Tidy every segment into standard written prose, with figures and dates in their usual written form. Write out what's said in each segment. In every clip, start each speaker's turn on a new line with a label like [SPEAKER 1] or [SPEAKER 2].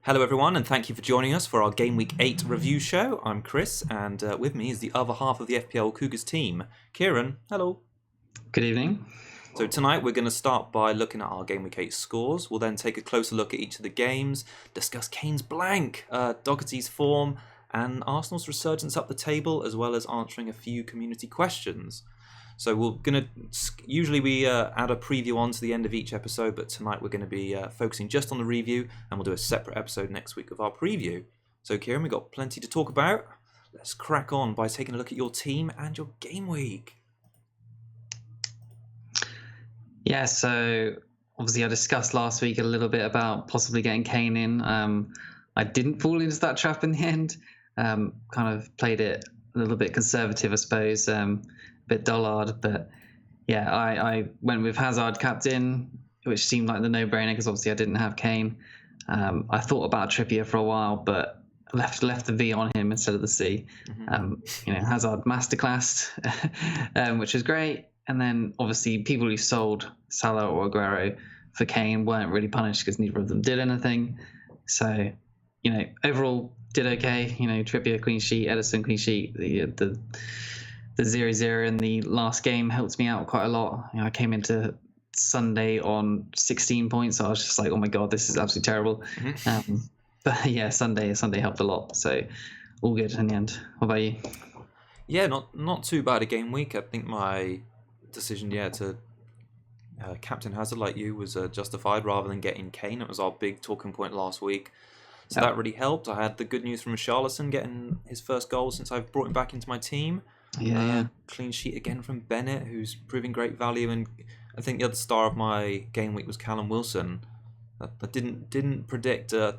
[SPEAKER 1] Hello everyone, and thank you for joining us for our Game Week 8 review show. I'm Chris, and with me is the other half of the FPL Cougars team, Kieran. Hello.
[SPEAKER 2] Good evening.
[SPEAKER 1] So tonight we're going to start by looking at our Game Week 8 scores. We'll then take a closer look at each of the games, discuss Kane's blank, Doherty's form, and Arsenal's resurgence up the table, as well as answering a few community questions. So usually we add a preview on to the end of each episode, but tonight we're going to be focusing just on the review, and we'll do a separate episode next week of our preview. So Kieran, we've got plenty to talk about. Let's crack on by taking a look at your team and your game week.
[SPEAKER 2] Yeah, so obviously I discussed last week a little bit about possibly getting Kane in. I didn't fall into that trap in the end. Kind of played it a little bit conservative, I suppose. Bit dullard, but yeah, I went with Hazard captain, which seemed like the no-brainer because obviously I didn't have Kane. I thought about Trippier for a while, but left the V on him instead of the C. Hazard masterclass, which is great. And then obviously people who sold Salah or Aguero for Kane weren't really punished because neither of them did anything. So, overall did okay. Trippier clean sheet, Ederson clean sheet. The 0-0 in the last game helped me out quite a lot. I came into Sunday on 16 points. So I was just like, oh my God, this is absolutely terrible. But yeah, Sunday helped a lot. So all good in the end. What about you?
[SPEAKER 1] Yeah, not too bad a game week. I think my decision, to captain Hazard like you was justified rather than getting Kane. It was our big talking point last week. So that really helped. I had the good news from Richarlison getting his first goal since I've brought him back into my team. Clean sheet again from Bennett, who's proving great value, and I think the other star of my game week was Callum Wilson. I didn't predict a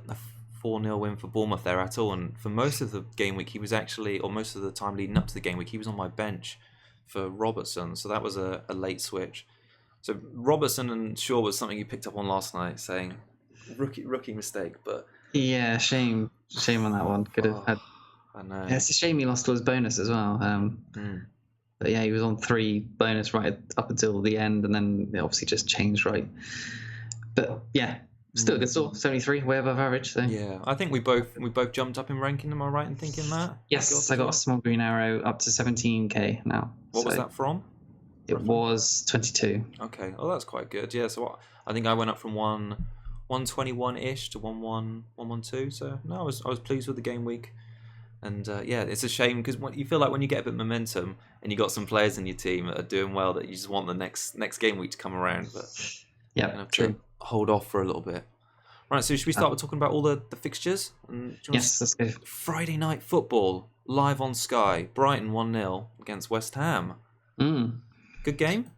[SPEAKER 1] 4-0 win for Bournemouth there at all, and for most of the game week he was actually, or most of the time leading up to the game week, he was on my bench for Robertson, so that was a late switch. So Robertson and Shaw was something you picked up on last night, saying rookie mistake, but
[SPEAKER 2] yeah, shame on that one. Could have had.
[SPEAKER 1] I know.
[SPEAKER 2] Yeah, it's a shame he lost all his bonus as well. But yeah, he was on 3 bonus right up until the end, and then it obviously just changed right. But yeah, still a good score, 73, way above average. So
[SPEAKER 1] yeah, I think we both jumped up in ranking. Am I right in thinking that?
[SPEAKER 2] Yes, I got a small green arrow up to 17k now.
[SPEAKER 1] What was that from?
[SPEAKER 2] It was 22.
[SPEAKER 1] Okay, oh that's quite good. Yeah, so I think I went up from 121-ish to 112. So no, I was pleased with the game week. And it's a shame because you feel like when you get a bit of momentum and you got some players in your team that are doing well, that you just want the next game week to come around. But
[SPEAKER 2] yeah,
[SPEAKER 1] have to hold off for a little bit. Right, so should we start with talking about all the fixtures?
[SPEAKER 2] Yes, let's go.
[SPEAKER 1] Friday night football live on Sky. Brighton 1-0 against West Ham. Good game.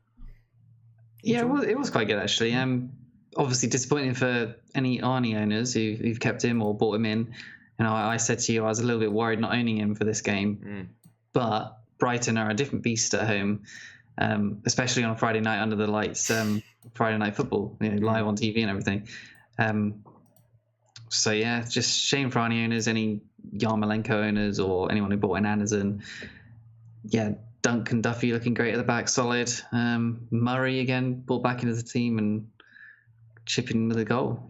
[SPEAKER 2] Yeah, it was quite good actually. Obviously disappointing for any Arnie owners who've kept him or bought him in. I said to you I was a little bit worried not owning him for this game, but Brighton are a different beast at home, especially on a Friday night under the lights. Friday night football, live on TV and everything. So yeah, just shame for Arnie owners, any Yarmolenko owners, or anyone who bought in Anderson. Yeah, Dunk and Duffy looking great at the back, solid. Murray again brought back into the team and chipping with a goal.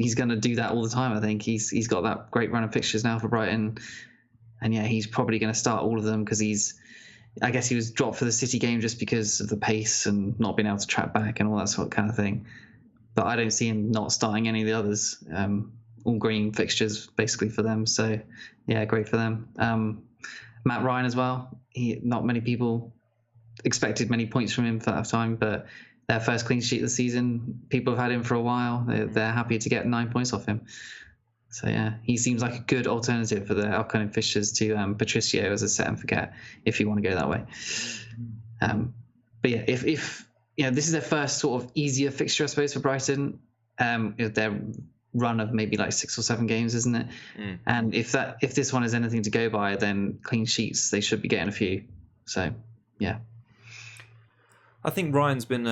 [SPEAKER 2] He's going to do that all the time. I think he's got that great run of fixtures now for Brighton, and yeah, he's probably going to start all of them because I guess he was dropped for the City game just because of the pace and not being able to track back and all that sort of kind of thing. But I don't see him not starting any of the others. All green fixtures basically for them. So yeah, great for them. Matt Ryan as well. Not many people expected many points from him for that time, but their first clean sheet of the season. People have had him for a while. They're happy to get 9 points off him. So yeah, he seems like a good alternative for the upcoming fixtures to Patricio as a set and forget if you want to go that way. But yeah, if this is their first sort of easier fixture, I suppose, for Brighton. Their run of maybe like 6 or 7 games, isn't it? And if this one is anything to go by, then clean sheets they should be getting a few. So yeah.
[SPEAKER 1] I think Ryan's been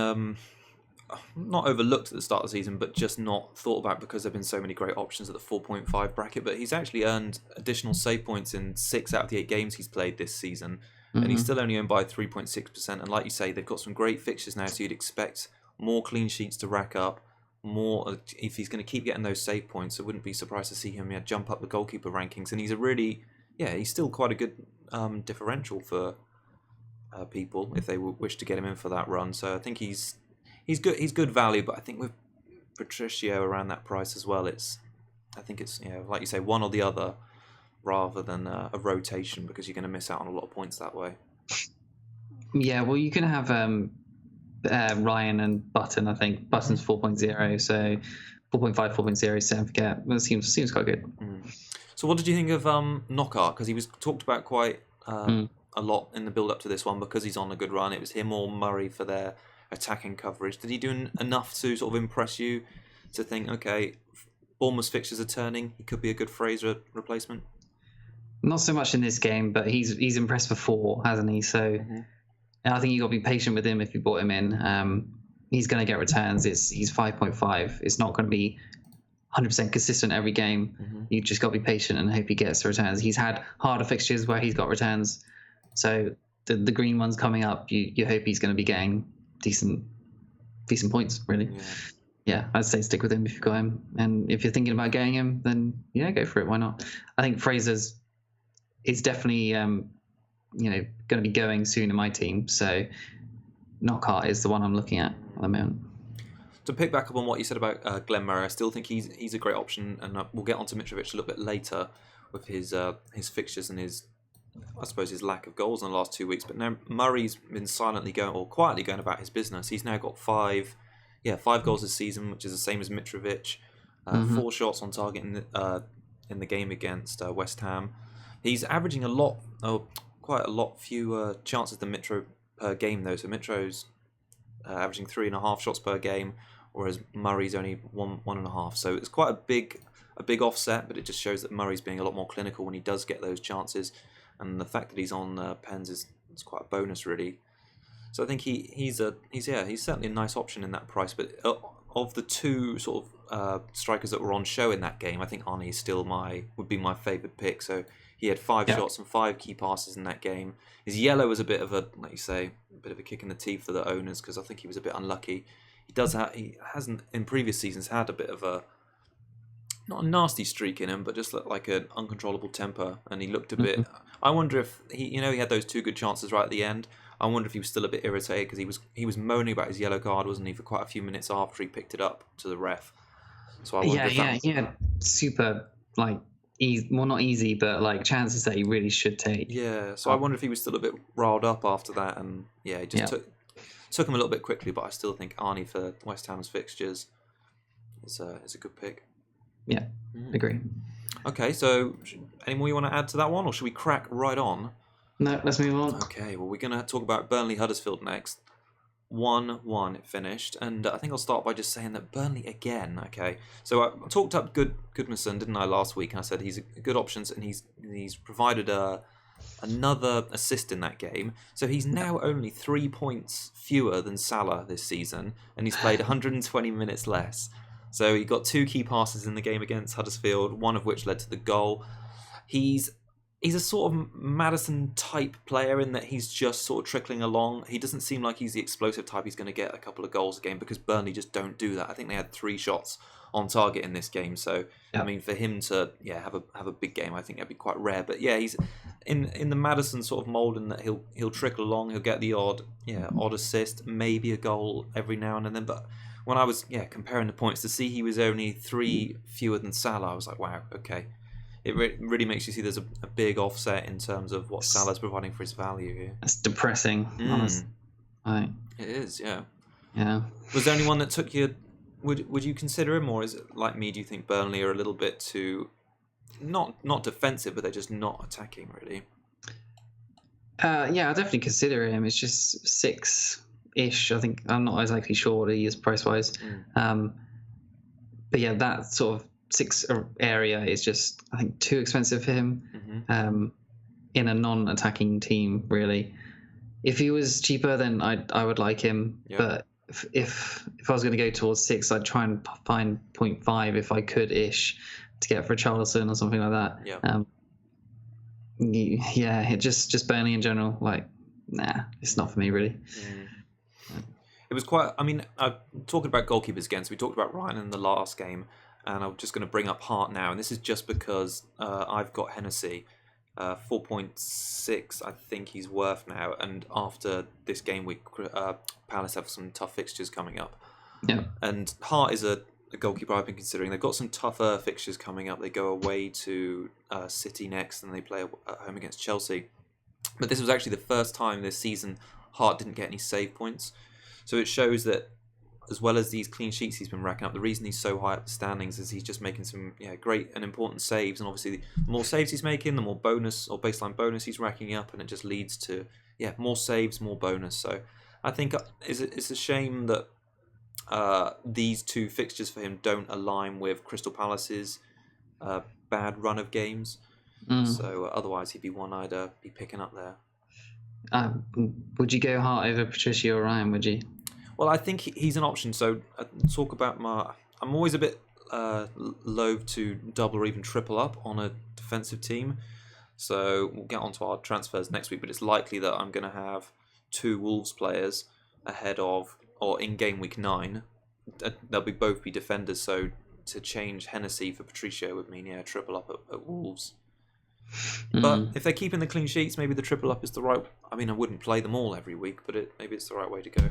[SPEAKER 1] not overlooked at the start of the season, but just not thought about because there have been so many great options at the 4.5 bracket. But he's actually earned additional save points in 6 out of the 8 games he's played this season. And he's still only owned by 3.6%. And like you say, they've got some great fixtures now, so you'd expect more clean sheets to rack up. more, if he's going to keep getting those save points, I wouldn't be surprised to see him jump up the goalkeeper rankings. And he's a really, he's still quite a good differential for people if they wish to get him in for that run. So I think he's good. He's good value, but I think with Patricio around that price as well, I think it's like you say, one or the other rather than a rotation, because you're going to miss out on a lot of points that way.
[SPEAKER 2] Yeah, well, you can have Ryan and Button. I think Button's 4.0, so 4.5, 4.0 is don't forget. Well, it seems quite good.
[SPEAKER 1] So what did you think of Knockout? Because he was talked about quite a lot in the build-up to this one because he's on a good run. It was him or Murray for their attacking coverage. Did he do enough to sort of impress you to think, okay, Bournemouth's fixtures are turning, he could be a good Fraser replacement?
[SPEAKER 2] Not so much in this game, but he's impressed before, hasn't he? So I think you got to be patient with him if you brought him in. He's going to get returns. He's 5.5. It's not going to be 100% consistent every game. You just got to be patient and hope he gets the returns. He's had harder fixtures where he's got returns. So the green ones coming up, you hope he's going to be getting decent points, really. Yeah, I'd say stick with him if you've got him. And if you're thinking about getting him, then go for it. Why not? I think Fraser's is definitely going to be going soon in my team. So Knockout is the one I'm looking at the moment.
[SPEAKER 1] To pick back up on what you said about Glenn Murray, I still think he's a great option, and we'll get onto Mitrovic a little bit later with his fixtures and his lack of goals in the last 2 weeks. But now Murray's been quietly going about his business. He's now got 5 goals this season, which is the same as Mitrovic. 4 shots on target in the game against West Ham. He's averaging quite a lot fewer chances than Mitro per game, though. So Mitro's averaging 3.5 shots per game, whereas Murray's only 1.5. So it's quite a big offset, but it just shows that Murray's being a lot more clinical when he does get those chances, and the fact that he's on pens is quite a bonus, really. So I think he's certainly a nice option in that price. But of the 2 sort of strikers that were on show in that game, I think Arnie still would be my favourite pick. So he had 5 shots and 5 key passes in that game. His yellow was a bit of a kick in the teeth for the owners, because I think he was a bit unlucky. He hasn't in previous seasons had a bit of a, not a nasty streak in him, but just like an uncontrollable temper, and he looked a bit. I wonder if he had those 2 good chances right at the end. I wonder if he was still a bit irritated because he was moaning about his yellow card, wasn't he, for quite a few minutes after he picked it up to the ref. So I wonder if that was...
[SPEAKER 2] he had super easy, well, not easy, but chances that he really should take.
[SPEAKER 1] Yeah, so I wonder if he was still a bit riled up after that, and he just took him a little bit quickly. But I still think Arnie for West Ham's fixtures is a good pick.
[SPEAKER 2] Yeah, agree.
[SPEAKER 1] Okay, so any more you want to add to that one, or should we crack right on?
[SPEAKER 2] No, let's move on.
[SPEAKER 1] Okay, well, we're going to talk about Burnley-Huddersfield next. 1-1 it finished, and I think I'll start by just saying that Burnley again. Okay, so I talked up Goodmanson, didn't I, last week? And I said he's a good option, and he's provided another assist in that game. So he's now only 3 points fewer than Salah this season, and he's played 120 minutes less. So he got 2 key passes in the game against Huddersfield, one of which led to the goal. He's a sort of Maddison type player in that he's just sort of trickling along. He doesn't seem like he's the explosive type. He's going to get a couple of goals a game because Burnley just don't do that. I think they had 3 shots on target in this game. So I mean, for him to have a big game, I think that'd be quite rare. But he's in the Maddison sort of mould in that he'll trickle along. He'll get the odd assist, maybe a goal every now and then. But when I was comparing the points to see he was only 3 fewer than Salah, I was like, wow, okay. It really makes you see there's a big offset in terms of what Salah's providing for his value here.
[SPEAKER 2] That's depressing, honestly. Right.
[SPEAKER 1] It is, yeah.
[SPEAKER 2] Yeah.
[SPEAKER 1] Was there anyone that took you? Would you consider him, or is it like me? Do you think Burnley are a little bit too not defensive, but they're just not attacking really?
[SPEAKER 2] I definitely consider him. It's just 6-ish. I think I'm not exactly sure what he is price wise. But that sort of 6 area is just, I think, too expensive for him in a non-attacking team, really. If he was cheaper, then I would like him. Yeah. But if I was going to go towards 6, I'd try and find 0.5 if I could-ish to get for Richarlison or something like that. Yeah. It just Burnley in general, nah, it's not for me, really.
[SPEAKER 1] It was quite. I mean, talking about goalkeepers again. So we talked about Ryan in the last game, and I'm just going to bring up Hart now. And this is just because I've got Hennessy, 4.6. I think he's worth now. And after this game week, Palace have some tough fixtures coming up.
[SPEAKER 2] Yeah.
[SPEAKER 1] And Hart is a goalkeeper I've been considering. They've got some tougher fixtures coming up. They go away to City next, and they play at home against Chelsea. But this was actually the first time this season Hart didn't get any save points. So it shows that, as well as these clean sheets he's been racking up, the reason he's so high up the standings is he's just making some great and important saves. And obviously, the more saves he's making, the more bonus or baseline bonus he's racking up, and it just leads to more saves, more bonus. So I think it's a shame that these two fixtures for him don't align with Crystal Palace's bad run of games. So otherwise, he'd be one I'd be picking up there.
[SPEAKER 2] Would you go Hart over Patricia or Ryan? Would you?
[SPEAKER 1] Well, I think he's an option. So talk about I'm always a bit loath to double or even triple up on a defensive team. So we'll get onto our transfers next week, but it's likely that I'm going to have 2 Wolves players ahead of or in game week 9. They'll both be defenders. So to change Hennessy for Patricio would mean triple up at Wolves. But if they're keeping the clean sheets, maybe the triple up is the right. I mean, I wouldn't play them all every week, but maybe it's the right way to go.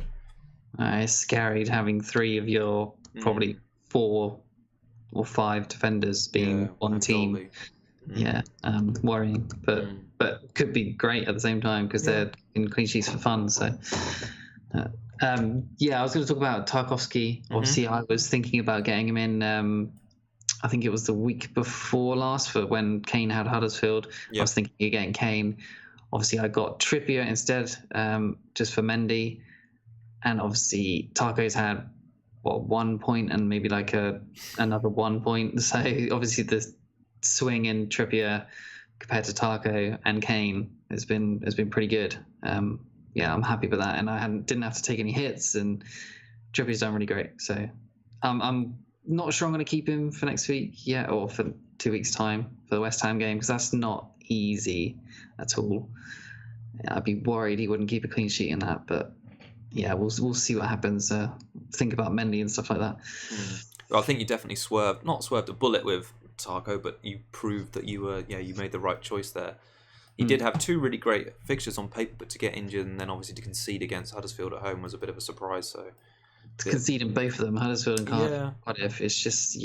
[SPEAKER 2] It's scary having 3 of your probably 4 or 5 defenders being on team. Worrying, but could be great at the same time because they're in clean sheets for fun. So, I was going to talk about Tarkowski. Obviously, I was thinking about getting him in. I think it was the week before last for when Kane had Huddersfield. I was thinking of getting Kane. Obviously, I got Trippier instead, just for Mendy. And obviously, Tarko's had 1 point and maybe like another 1 point. So obviously, the swing in Trippier compared to Tarko and Kane has been pretty good. I'm happy with that, and I didn't have to take any hits, and Trippier's done really great. So I'm not sure I'm going to keep him for next week yet, or for 2 weeks' time for the West Ham game, because that's not easy at all. I'd be worried he wouldn't keep a clean sheet in that, but we'll see what happens. Think about Mendy and stuff like that.
[SPEAKER 1] Well, I think you definitely not swerved a bullet with Tarko, but you proved that you made the right choice there. He did have 2 really great fixtures on paper, but to get injured and then obviously to concede against Huddersfield at home was a bit of a surprise. So
[SPEAKER 2] to concede in both of them, Huddersfield and Cardiff, it's just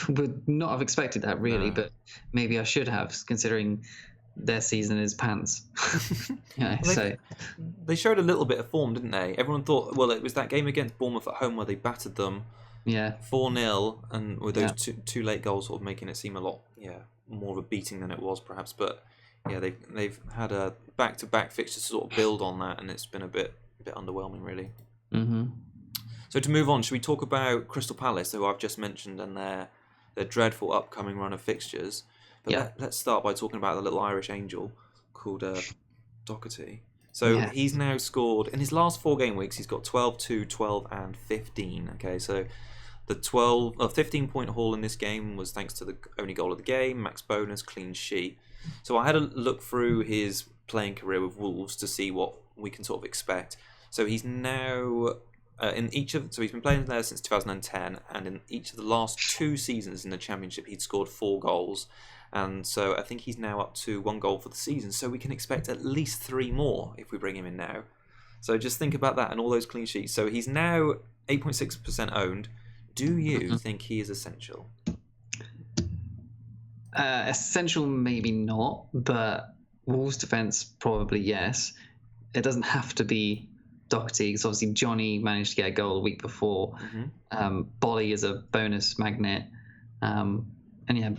[SPEAKER 2] would not have expected that really, but maybe I should have, considering their season is pants.
[SPEAKER 1] They showed a little bit of form, didn't they? Everyone thought, well, it was that game against Bournemouth at home where they battered them 4-0, and with those two late goals sort of making it seem a lot more of a beating than it was perhaps. But they've had a back-to-back fixture to sort of build on that, and it's been a bit underwhelming really. So to move on, should we talk about Crystal Palace, who I've just mentioned, and their dreadful upcoming run of fixtures? But let's start by talking about the little Irish angel called Doherty. So he's now scored, in his last 4 game weeks, he's got 12, 2, 12 and 15. Okay, so the 15-point haul in this game was thanks to the only goal of the game, max bonus, clean sheet. So I had a look through his playing career with Wolves to see what we can sort of expect. So he's now he's been playing there since 2010, and in each of the last 2 seasons in the Championship, he'd scored 4 goals. And so I think he's now up to 1 goal for the season. So we can expect at least 3 more if we bring him in now. So just think about that and all those clean sheets. So he's now 8.6% owned. Do you think he is essential?
[SPEAKER 2] Essential, maybe not, but Wolves defence, probably yes. It doesn't have to be Doherty, because obviously Johnny managed to get a goal the week before. Bolly is a bonus magnet. And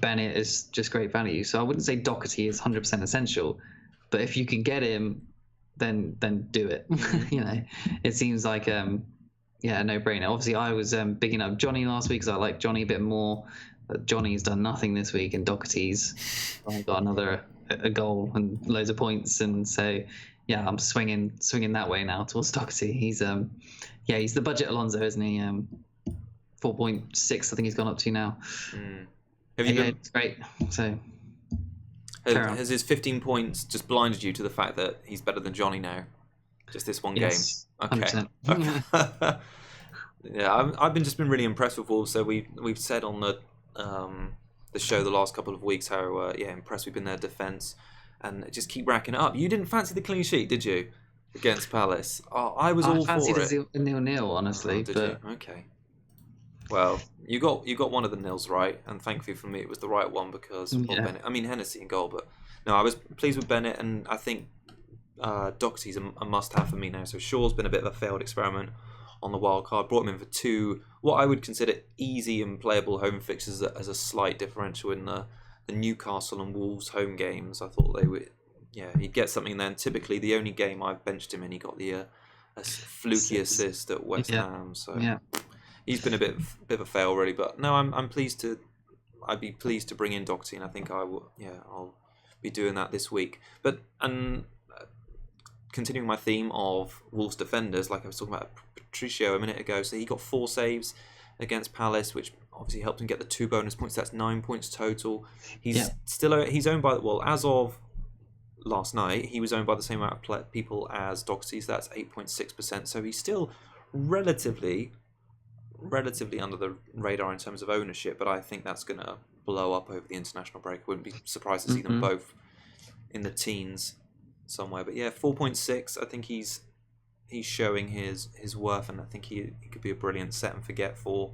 [SPEAKER 2] Bennett is just great value. So I wouldn't say Doherty is 100% essential, but if you can get him, then do it. It seems like a no-brainer. Obviously, I was bigging up Johnny last week because I like Johnny a bit more, but Johnny's done nothing this week, and Doherty's got another a goal and loads of points, and so I'm swinging that way now towards Doherty. He's he's the budget Alonso, isn't he? 4.6, I think he's gone up to now. It's great. So
[SPEAKER 1] has his 15 points just blinded you to the fact that he's better than Johnny now? Just this one
[SPEAKER 2] Yes,
[SPEAKER 1] game. Okay.
[SPEAKER 2] 100%.
[SPEAKER 1] Okay. Yeah, I've been really impressed with Wolves. So we've said on the show the last couple of weeks how impressed we've been their defence, and just keep racking it up. You didn't fancy the clean sheet, did you, against Palace? Oh, I was
[SPEAKER 2] I
[SPEAKER 1] all
[SPEAKER 2] fancied
[SPEAKER 1] for it.
[SPEAKER 2] a 0-0, honestly,
[SPEAKER 1] Did
[SPEAKER 2] but
[SPEAKER 1] you? Okay. Well, you got one of the nils right, and thankfully for me it was the right one because of Bennett. I mean Hennessy in goal, but no, I was pleased with Bennett, and I think Doherty's a must-have for me now. So Shaw's been a bit of a failed experiment on the wild card. Brought him in for two, what I would consider easy and playable home fixtures as a slight differential in the Newcastle and Wolves home games. I thought they would, he'd get something then. Typically, the only game I've benched him in, he got a fluky assist at West Ham. So he's been a bit of a fail, really. But no, I'd be pleased to bring in Doherty, and I think I will. Yeah, I'll be doing that this week. But continuing my theme of Wolves defenders, like I was talking about Patricio a minute ago, so he got 4 saves against Palace, which obviously helped him get the 2 bonus points. That's 9 points total. He's owned by, as of last night, he was owned by the same amount of people as Doherty, so that's 8.6%. So he's still relatively under the radar in terms of ownership, but I think that's going to blow up over the international break. I wouldn't be surprised to see them both in the teens somewhere. But 4.6, I think he's showing his worth, and I think he could be a brilliant set and forget for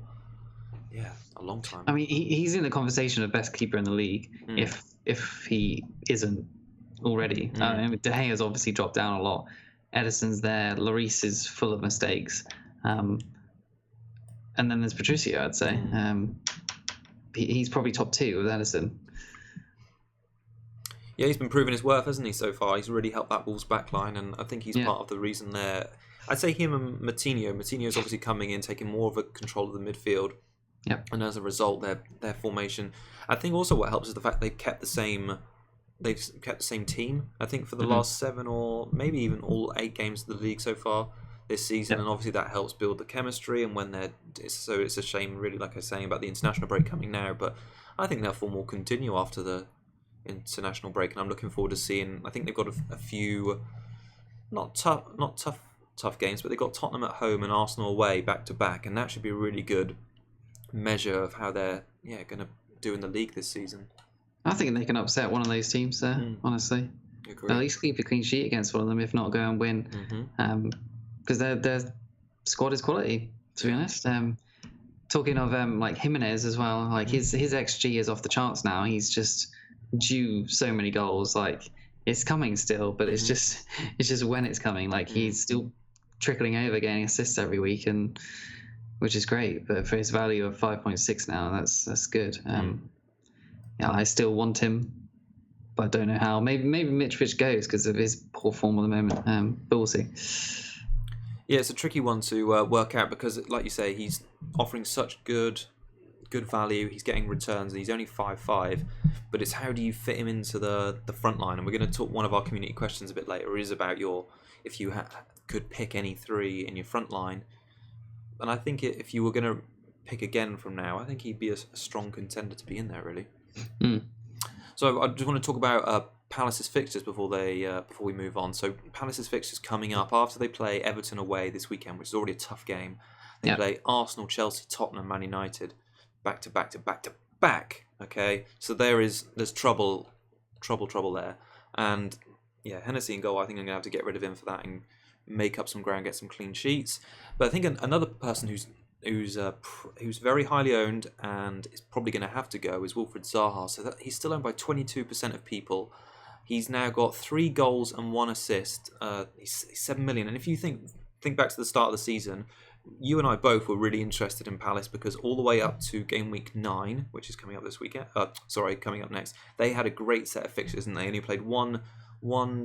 [SPEAKER 1] a long time.
[SPEAKER 2] I mean, he's in the conversation of best keeper in the league if he isn't already. I mean, De Gea's obviously dropped down a lot. Edison's there. Lloris is full of mistakes. And then there's Patricio, I'd say. He's probably top 2 with Edison.
[SPEAKER 1] Yeah, he's been proving his worth, hasn't he, so far? He's really helped that Wolves backline, and I think he's part of the reason there. I'd say him and Moutinho. Moutinho's obviously coming in, taking more of a control of the midfield.
[SPEAKER 2] Yep.
[SPEAKER 1] And as a result, their formation. I think also what helps is the fact they've kept the same team. I think for the last 7 or maybe even all 8 games of the league so far this season, and obviously that helps build the chemistry. And when it's a shame, really, like I was saying about the international break coming now, but I think their form will continue after the international break, and I'm looking forward to seeing. I think they've got a few not tough games, but they've got Tottenham at home and Arsenal away back to back, and that should be a really good measure of how they're going to do in the league this season.
[SPEAKER 2] I think they can upset one of those teams there, honestly.
[SPEAKER 1] Agree.
[SPEAKER 2] At least keep a clean sheet against one of them, if not go and win. Because their squad is quality, to be honest. Talking of like Jimenez as well, like his XG is off the charts now. He's just due so many goals. Like it's coming still, but it's just when it's coming. Like he's still trickling over, getting assists every week, and which is great. But for his value of 5.6 now, that's good. I still want him, but I don't know how. Maybe Mitrovic goes because of his poor form at the moment. But we'll see.
[SPEAKER 1] Yeah, it's a tricky one to work out because, like you say, he's offering such good value. He's getting returns, and he's only 5.5. But it's how do you fit him into the front line? And we're going to talk. One of our community questions a bit later is about if you could pick any 3 in your front line. And I think if you were going to pick again from now, I think he'd be a strong contender to be in there, really. So I just want to talk about Palace's fixtures before we move on. So Palace's fixtures coming up after they play Everton away this weekend, which is already a tough game. They play Arsenal, Chelsea, Tottenham, Man United, back to back. Okay, so there's trouble there, and Hennessy in goal. I think I'm gonna have to get rid of him for that and make up some ground, get some clean sheets. But I think another person who's very highly owned and is probably going to have to go is Wilfried Zaha. So he's still owned by 22% of people. He's now got 3 goals and 1 assist. He's 7 million. And if you think back to the start of the season, you and I both were really interested in Palace because all the way up to game week 9, which is coming up this weekend. Coming up next, they had a great set of fixtures, and they only played one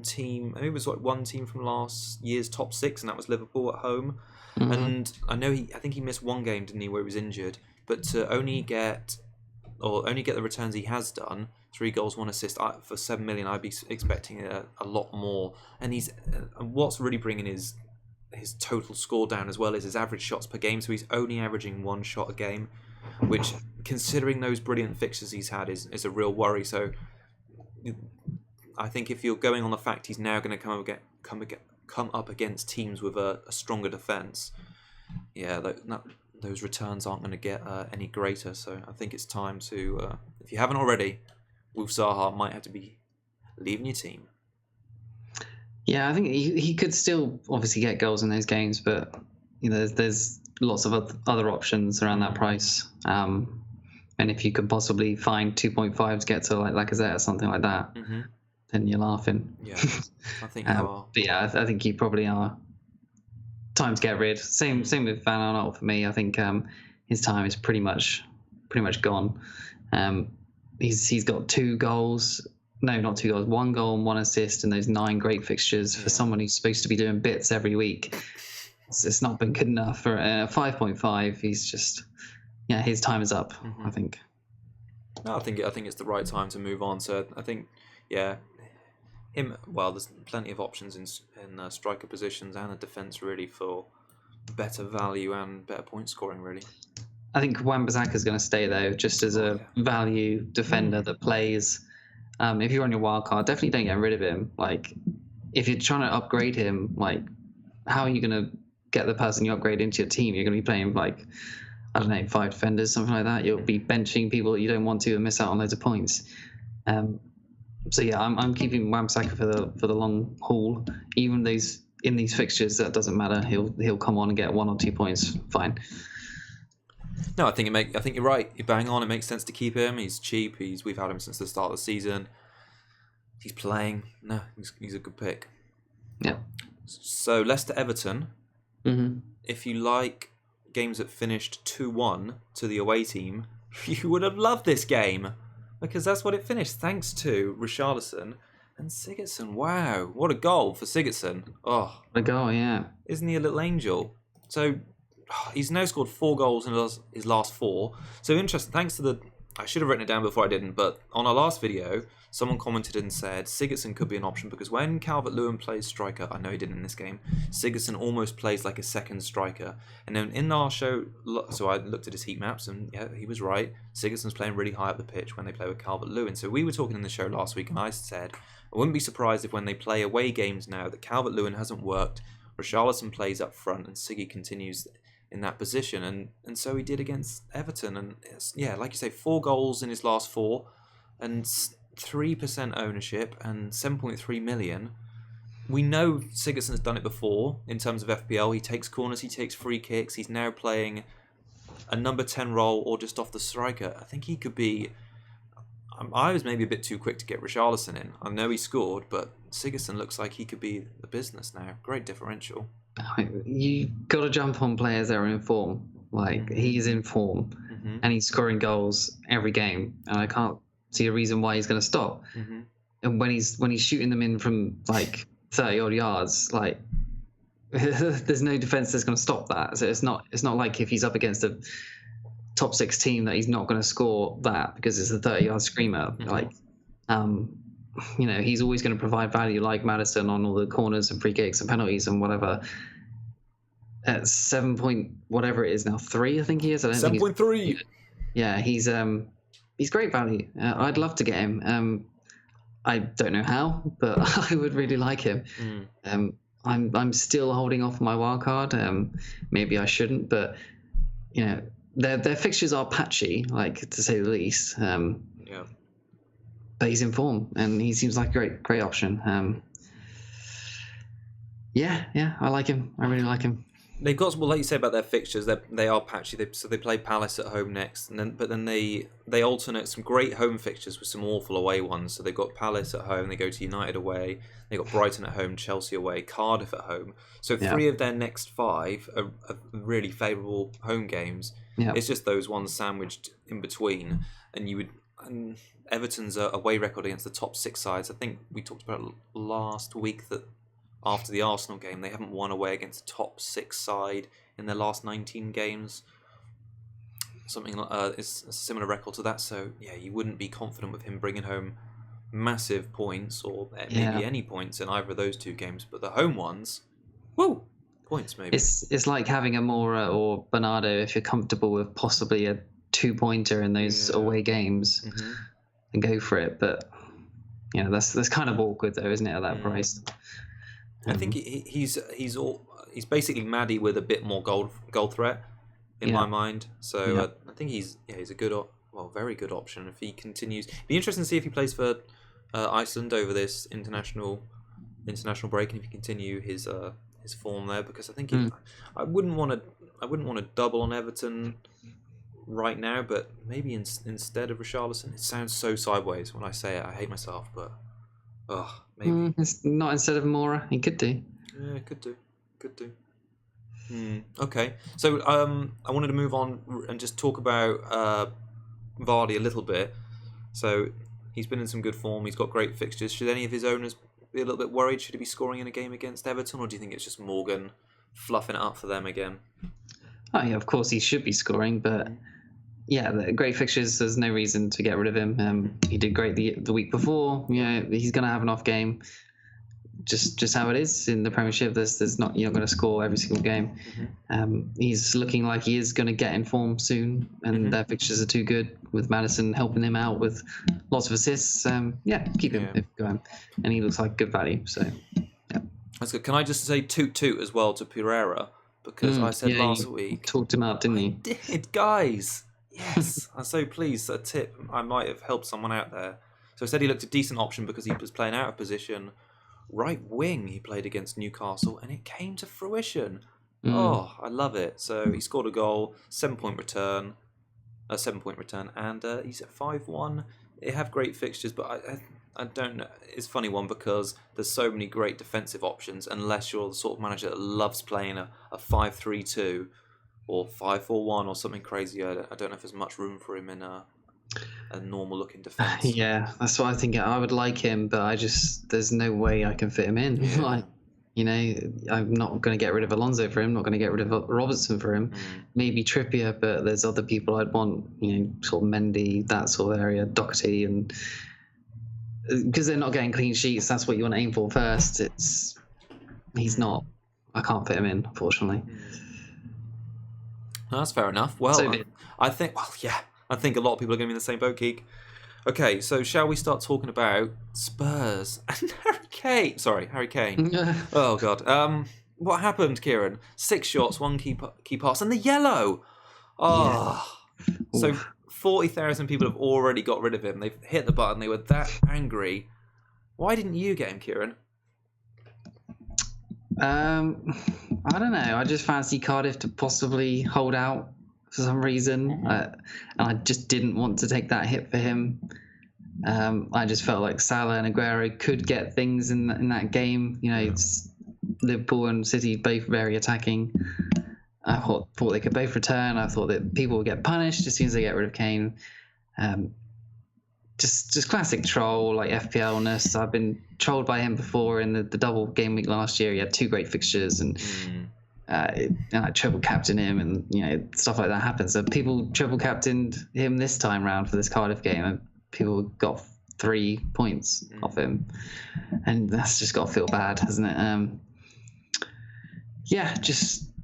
[SPEAKER 1] team. I think it was one team from last year's top 6, and that was Liverpool at home. And I think he missed 1 game, didn't he, where he was injured. But to only get the returns he has done, 3 goals, 1 assist for 7 million, I'd be expecting a lot more. And what's really bringing his total score down as well is his average shots per game. So he's only averaging 1 shot a game, which, considering those brilliant fixtures he's had, is a real worry. So I think if you're going on the fact he's now going to come up against teams with a stronger defence, those returns aren't going to get any greater. So I think it's time to, if you haven't already, with Zaha, might have to be leaving your team.
[SPEAKER 2] Yeah, I think he could still obviously get goals in those games, but there's lots of other options around that price. And if you could possibly find 2.5 to get to like Lacazette or something like that, then you're laughing.
[SPEAKER 1] Yeah, I think you are.
[SPEAKER 2] But yeah, I think you probably are. Time to get rid. Same with Van Aanholt for me. I think his time is pretty much gone. He's got 2 goals. No, not 2 goals. 1 goal and 1 assist in those 9 great fixtures for someone who's supposed to be doing bits every week. It's not been good enough for 5.5. He's just, his time is up. I think.
[SPEAKER 1] No, I think it's the right time to move on. So I think, him. Well, there's plenty of options in striker positions and a defence really for better value and better point scoring really.
[SPEAKER 2] I think Wan-Bissaka's going to stay though, just as a value defender that plays. If you're on your wild card, definitely don't get rid of him. Like, if you're trying to upgrade him, like, how are you going to get the person you upgrade into your team? You're going to be playing like, I don't know, 5 defenders, something like that. You'll be benching people that you don't want to and miss out on loads of points. So yeah, I'm keeping Wan-Bissaka for the long haul. Even in these fixtures, that doesn't matter. He'll come on and get 1 or 2 points. Fine.
[SPEAKER 1] No, I think you're right. You're bang on. It makes sense to keep him. He's cheap. We've had him since the start of the season. He's playing. No, he's a good pick.
[SPEAKER 2] Yeah.
[SPEAKER 1] So Leicester Everton. If you like games that finished 2-1 to the away team, you would have loved this game because that's what it finished. Thanks to Richarlison and Sigurdsson. Wow, what a goal for Sigurdsson! Oh,
[SPEAKER 2] a goal, yeah.
[SPEAKER 1] Isn't he a little angel? So. He's now scored 4 goals in his last 4. So interesting. Thanks to I should have written it down before I didn't, but on our last video, someone commented and said Sigurdsson could be an option because when Calvert-Lewin plays striker, I know he didn't in this game, Sigurdsson almost plays like a second striker. And then in our show, so I looked at his heat maps and he was right. Sigurdsson's playing really high up the pitch when they play with Calvert-Lewin. So we were talking in the show last week and I said, I wouldn't be surprised if when they play away games now that Calvert-Lewin hasn't worked, Richarlison plays up front and Siggy continues in that position, and so he did against Everton, and like you say, 4 goals in his last 4, and 3% ownership, and 7.3 million. We know Sigurdsson's done it before in terms of FPL. He takes corners, he takes free kicks. He's now playing a number 10 role or just off the striker. I think he could be. I was maybe a bit too quick to get Richarlison in. I know he scored, but Sigurdsson looks like he could be the business now. Great differential.
[SPEAKER 2] You got to jump on players that are in form. Like, he's in form and he's scoring goals every game, and I can't see a reason why he's going to stop. And when he's shooting them in from like 30 odd yards, like there's no defense that's going to stop that. So it's not like if he's up against a top 6 team that he's not going to score that because it's a 30-yard screamer. Like, he's always going to provide value like Maddison on all the corners and free kicks and penalties and whatever. At 7 point whatever it is now, 3 I think he is.
[SPEAKER 1] 7.3.
[SPEAKER 2] Yeah, he's great value. I'd love to get him. I don't know how, but I would really like him. I'm still holding off my wild card. Maybe I shouldn't, but their fixtures are patchy, like to say the least. But he's in form, and he seems like a great option. I like him. I really like him.
[SPEAKER 1] They've got, like you say about their fixtures, they are patchy. So they play Palace at home next, but then they alternate some great home fixtures with some awful away ones. So they've got Palace at home, they go to United away, they got Brighton at home, Chelsea away, Cardiff at home. So 3 of their next 5 are really favourable home games. Yeah. It's just those ones sandwiched in between, and Everton's away record against the top 6 sides. I think we talked about last week that after the Arsenal game, they haven't won away against a top 6 side in their last 19 games. Something is a similar record to that. So you wouldn't be confident with him bringing home massive points or maybe any points in either of those 2 games. But the home ones, points maybe.
[SPEAKER 2] It's like having a Mora or Bernardo if you're comfortable with possibly a 2-pointer in those away games, and go for it. But that's kind of awkward though, isn't it, at that price?
[SPEAKER 1] I think he's basically Maddie with a bit more goal threat in my mind. So I think he's a good, very good option if he continues. Be interesting to see if he plays for Iceland over this international break, and if he continue his form there, because I think I wouldn't want to double on Everton right now, but maybe instead of Richarlison. It sounds so sideways when I say it. I hate myself, but maybe
[SPEAKER 2] it's not instead of Mora. He could do.
[SPEAKER 1] Yeah, could do. Okay, so I wanted to move on and just talk about Vardy a little bit. So he's been in some good form. He's got great fixtures. Should any of his owners be a little bit worried? Should he be scoring in a game against Everton, or do you think it's just Morgan fluffing it up for them again?
[SPEAKER 2] Oh yeah, of course he should be scoring, but yeah, the great fixtures. There's no reason to get rid of him. He did great the week before. He's going to have an off game. Just how it is in the Premiership. There's not, you're not going to score every single game. He's looking like he is going to get in form soon, and their fixtures are too good with Maddison helping him out with lots of assists. Keep him going, and he looks like good value. So yeah,
[SPEAKER 1] that's good. Can I just say toot as well to Pereira, because I said last week
[SPEAKER 2] talked him out, didn't you?
[SPEAKER 1] Did, guys? Yes, I'm so pleased. A tip I might have helped someone out there. So I said he looked a decent option because he was playing out of position. Right wing he played against Newcastle, and it came to fruition. Oh, I love it. So he scored a goal, 7-point return, and he's at 5-1. They have great fixtures, but I don't know. It's a funny one because there's so many great defensive options, unless you're the sort of manager that loves playing a 5-3-2 or 5-4-1 or something crazy. I don't know if there's much room for him in a normal looking defense.
[SPEAKER 2] Yeah, that's what I think. I would like him, but there's no way I can fit him in. I'm not going to get rid of Alonso for him, not going to get rid of Robertson for him. Maybe Trippier, but there's other people I'd want, sort of Mendy, that sort of area, Doherty, and because they're not getting clean sheets, that's what you want to aim for first. He's not. I can't fit him in, unfortunately.
[SPEAKER 1] No, that's fair enough. Well,
[SPEAKER 2] So
[SPEAKER 1] I think a lot of people are going to be in the same boat, Keek. Okay, so shall we start talking about Spurs and Harry Kane? Oh, God. What happened, Kieran? 6 shots, 1 key pass, and the yellow. Oh. Yeah. So 40,000 people have already got rid of him. They've hit the button. They were that angry. Why didn't you get him, Kieran?
[SPEAKER 2] I don't know. I just fancy Cardiff to possibly hold out for some reason. And I just didn't want to take that hit for him. I just felt like Salah and Aguero could get things in that game. It's Liverpool and City both very attacking. I thought they could both return. I thought that people would get punished as soon as they get rid of Kane. Just classic troll, like FPL-ness. I've been trolled by him before in the double game week last year. He had 2 great fixtures, and I triple captained him, and stuff like that happens. So people triple captained him this time round for this Cardiff game, and people got 3 points off him, and that's just got to feel bad, hasn't it?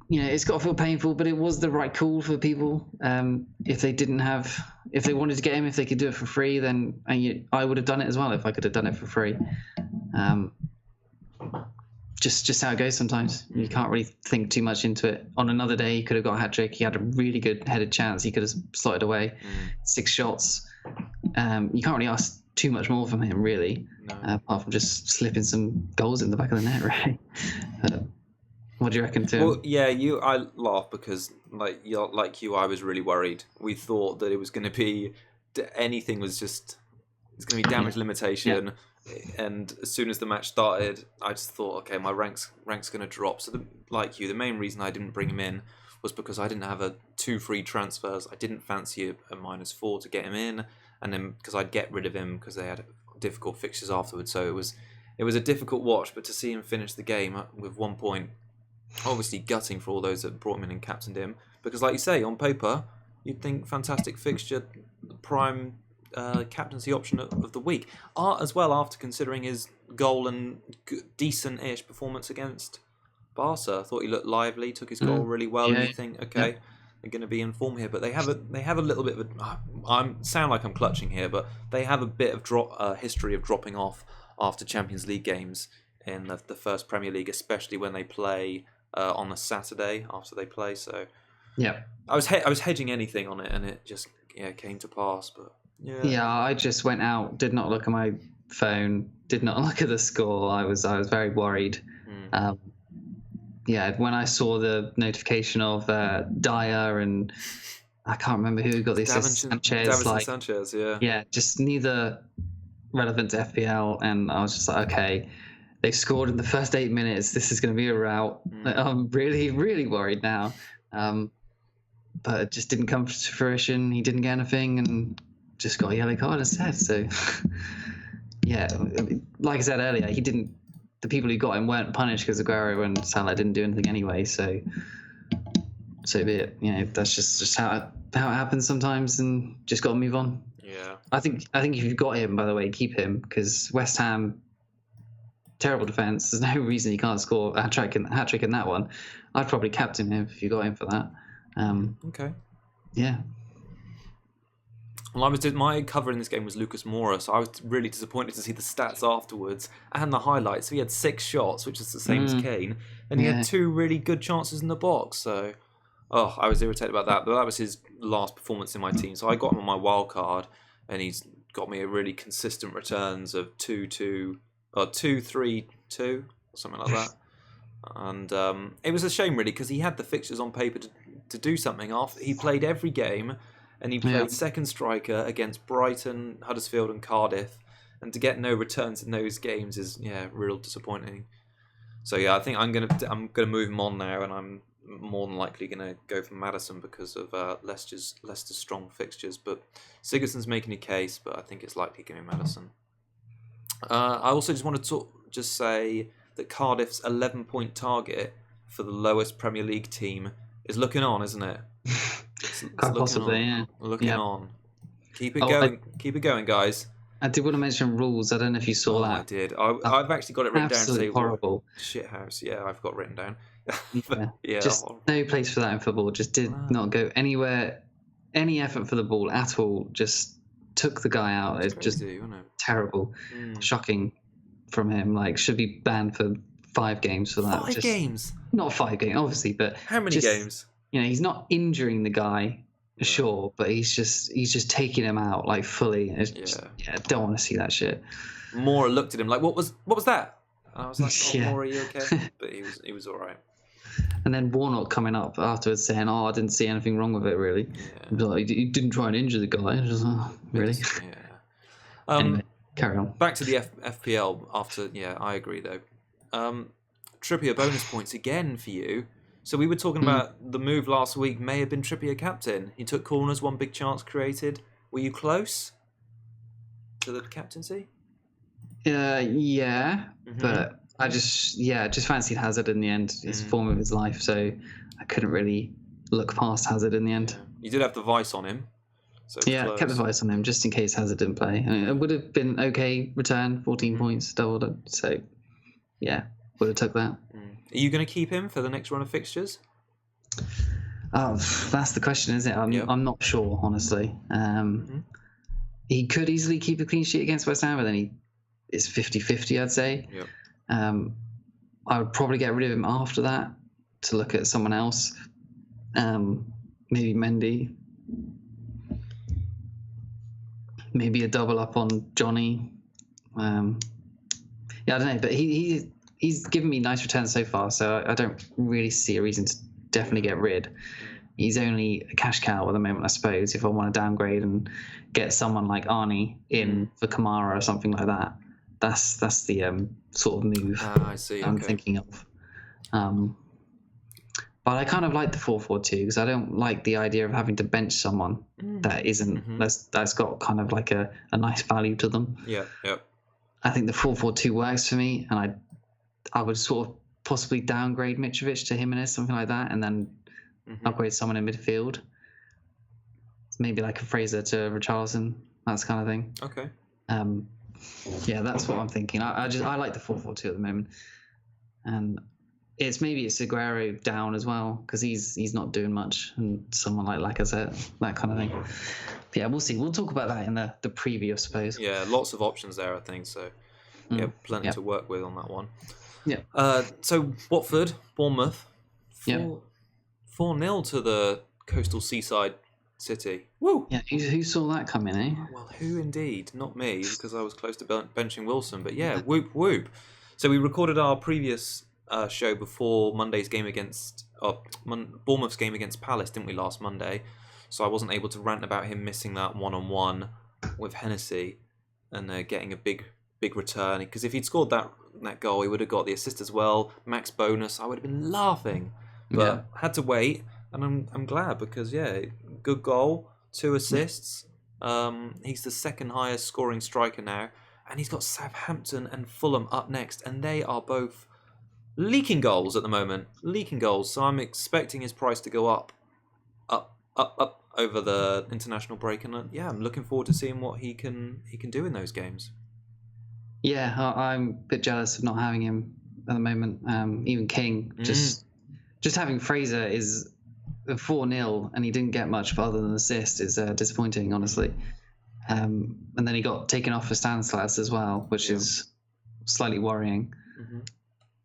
[SPEAKER 2] It's got to feel painful, but it was the right call for people. If they wanted to get him, if they could do it for free, then I would have done it as well if I could have done it for free. Just how it goes sometimes. You can't really think too much into it. On another day, he could have got a hat-trick. He had a really good headed chance. He could have slotted away 6 shots. You can't really ask too much more from him, really, apart from just slipping some goals in the back of the net, really. What do you reckon, Tim?
[SPEAKER 1] Well, yeah, I laugh because, like you, I was really worried. We thought that it was going to be anything was just it's going to be damage limitation, and as soon as the match started, I just thought, okay, my rank's going to drop. So, the main reason I didn't bring him in was because I didn't have 2 free transfers. I didn't fancy a -4 to get him in, and then because I'd get rid of him because they had difficult fixtures afterwards. So it was a difficult watch, but to see him finish the game with 1 point. Obviously gutting for all those that brought him in and captained him, because like you say, on paper you'd think fantastic fixture, prime captaincy option of the week, as well, after considering his goal and decent-ish performance against Barca. I thought he looked lively, took his goal really well, and you think, okay, they're going to be in form here, but they have a little bit of I sound like I'm clutching here, but they have a bit of history of dropping off after Champions League games in the first Premier League, especially when they play on a Saturday after they play. So
[SPEAKER 2] Yeah.
[SPEAKER 1] I was hedging anything on it, and it just came to pass. But
[SPEAKER 2] yeah, I just went out, did not look at my phone, did not look at the score. I was very worried. When I saw the notification of Dyer and I can't remember who got the assist,
[SPEAKER 1] Sanchez,
[SPEAKER 2] just neither relevant to FPL, and I was just like, okay, they scored in the first 8 minutes. This is going to be a rout. I'm really, really worried now. But it just didn't come to fruition. He didn't get anything, and just got a yellow card instead. So, like I said earlier, the people who got him weren't punished because Aguero and Salah didn't do anything anyway. So be it. That's just how it happens sometimes, and just got to move on.
[SPEAKER 1] Yeah.
[SPEAKER 2] I think if you've got him, by the way, keep him, because West Ham, terrible defence. There's no reason he can't score a hat trick in that one. I'd probably captain him if you got him for that.
[SPEAKER 1] Okay.
[SPEAKER 2] Yeah.
[SPEAKER 1] Well, my cover in this game was Lucas Moura, so I was really disappointed to see the stats afterwards and the highlights. So he had 6 shots, which is the same as Kane, and he had 2 really good chances in the box. So, I was irritated about that. But that was his last performance in my team, so I got him on my wild card, and he's got me a really consistent returns of 2-2, or 2-3-2, or something like that. And it was a shame, really, because he had the fixtures on paper to do something. After he played every game, and he played second striker against Brighton, Huddersfield, and Cardiff, and to get no returns in those games is real disappointing. So I think I'm gonna move him on now, and I'm more than likely gonna go for Maddison because of Leicester's strong fixtures. But Sigurdsson's making a case, but I think it's likely going to be Maddison. I also just want to say that Cardiff's 11-point target for the lowest Premier League team is looking on, isn't it?
[SPEAKER 2] Quite possibly,
[SPEAKER 1] Looking on. Keep it going, guys.
[SPEAKER 2] I did want to mention rules. I don't know if you saw that.
[SPEAKER 1] I did. I've actually got it written down.
[SPEAKER 2] Absolutely horrible.
[SPEAKER 1] Shithouse. Yeah, I've got written down.
[SPEAKER 2] Just no place for that in football. Just did not go anywhere, any effort for the ball at all. Just took the guy out. It's just terrible, shocking from him. Like, should be banned for 5 games for that.
[SPEAKER 1] 5 games?
[SPEAKER 2] Not 5 games, obviously, but
[SPEAKER 1] how many games?
[SPEAKER 2] He's not injuring the guy, sure, but he's just taking him out like fully. I don't want to see that shit.
[SPEAKER 1] Moura looked at him like, what was that? And I was like, Moura, are you okay? But he was all right.
[SPEAKER 2] And then Warnock coming up afterwards saying, I didn't see anything wrong with it, really. Yeah. Like, he didn't try and injure the guy. Just, really?
[SPEAKER 1] Yeah.
[SPEAKER 2] Anyway, carry on.
[SPEAKER 1] Back to the FPL after, I agree, though. Trippier bonus points again for you. So we were talking about the move last week may have been Trippier captain. He took corners, 1 big chance created. Were you close to the captaincy?
[SPEAKER 2] But I just fancied Hazard in the end. It's form of his life, so I couldn't really look past Hazard in the end.
[SPEAKER 1] Yeah. You did have the vice on him. So
[SPEAKER 2] kept the vice on him just in case Hazard didn't play. I mean, it would have been okay return, 14 points, doubled it. So, would have took that.
[SPEAKER 1] Are you going to keep him for the next run of fixtures?
[SPEAKER 2] That's the question, isn't it? I'm not sure, honestly. He could easily keep a clean sheet against West Ham, but then it's 50-50, I'd say.
[SPEAKER 1] Yep.
[SPEAKER 2] I would probably get rid of him after that to look at someone else. Maybe Mendy. Maybe a double up on Johnny. I don't know, but he's given me nice returns so far, so I don't really see a reason to definitely get rid. He's only a cash cow at the moment, I suppose, if I want to downgrade and get someone like Arnie in for Kamara or something like that. That's the sort of move
[SPEAKER 1] I see.
[SPEAKER 2] I'm thinking of. But I kind of like the 4-4-2 because I don't like the idea of having to bench someone that isn't that's got kind of like a nice value to them.
[SPEAKER 1] Yeah.
[SPEAKER 2] I think the 4-4-2 works for me, and I would sort of possibly downgrade Mitrovic to Jimenez, something like that, and then upgrade someone in midfield. Maybe like a Fraser to Richarlison, that kind of thing.
[SPEAKER 1] Okay.
[SPEAKER 2] That's what I'm thinking. I like the 4-4-2 at the moment, and it's Aguero down as well because he's not doing much, and someone like Lacazette, that kind of thing. But we'll see. We'll talk about that in the preview, I suppose.
[SPEAKER 1] Yeah, lots of options there, I think. So yeah, plenty to work with on that one.
[SPEAKER 2] Yeah.
[SPEAKER 1] So Watford, Bournemouth,
[SPEAKER 2] Yeah.
[SPEAKER 1] 4-0 to the coastal seaside city. Woo!
[SPEAKER 2] Yeah, who saw that coming, eh?
[SPEAKER 1] Well, who indeed? Not me, because I was close to benching Wilson. But yeah, whoop whoop. So we recorded our previous show before Monday's game against Bournemouth's game against Palace, didn't we, last Monday? So I wasn't able to rant about him missing that one-on-one with Hennessy and getting a big return. Because if he'd scored that goal, he would have got the assist as well, max bonus. I would have been laughing, but had to wait, and I'm glad because good goal, 2 assists. He's the second highest scoring striker now, and he's got Southampton and Fulham up next, and they are both leaking goals at the moment. Leaking goals, so I'm expecting his price to go up over the international break, and I'm looking forward to seeing what he can do in those games.
[SPEAKER 2] Yeah, I'm a bit jealous of not having him at the moment. Even King, just having Fraser is 4-0, and he didn't get much other than an assist is disappointing, honestly. And then he got taken off for Stanislas as well, which is slightly worrying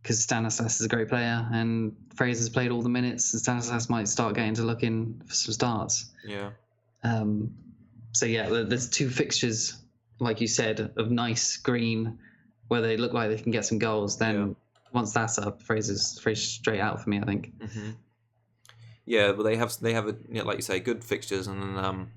[SPEAKER 2] because Stanislas is a great player, and Fraser's played all the minutes, and Stanislas might start getting to look in for some starts.
[SPEAKER 1] Yeah.
[SPEAKER 2] So there's 2 fixtures, like you said, of nice green, where they look like they can get some goals. Then once that's up, Fraser's straight out for me, I think.
[SPEAKER 1] Mm-hmm. Yeah, but they have like you say, good fixtures, and then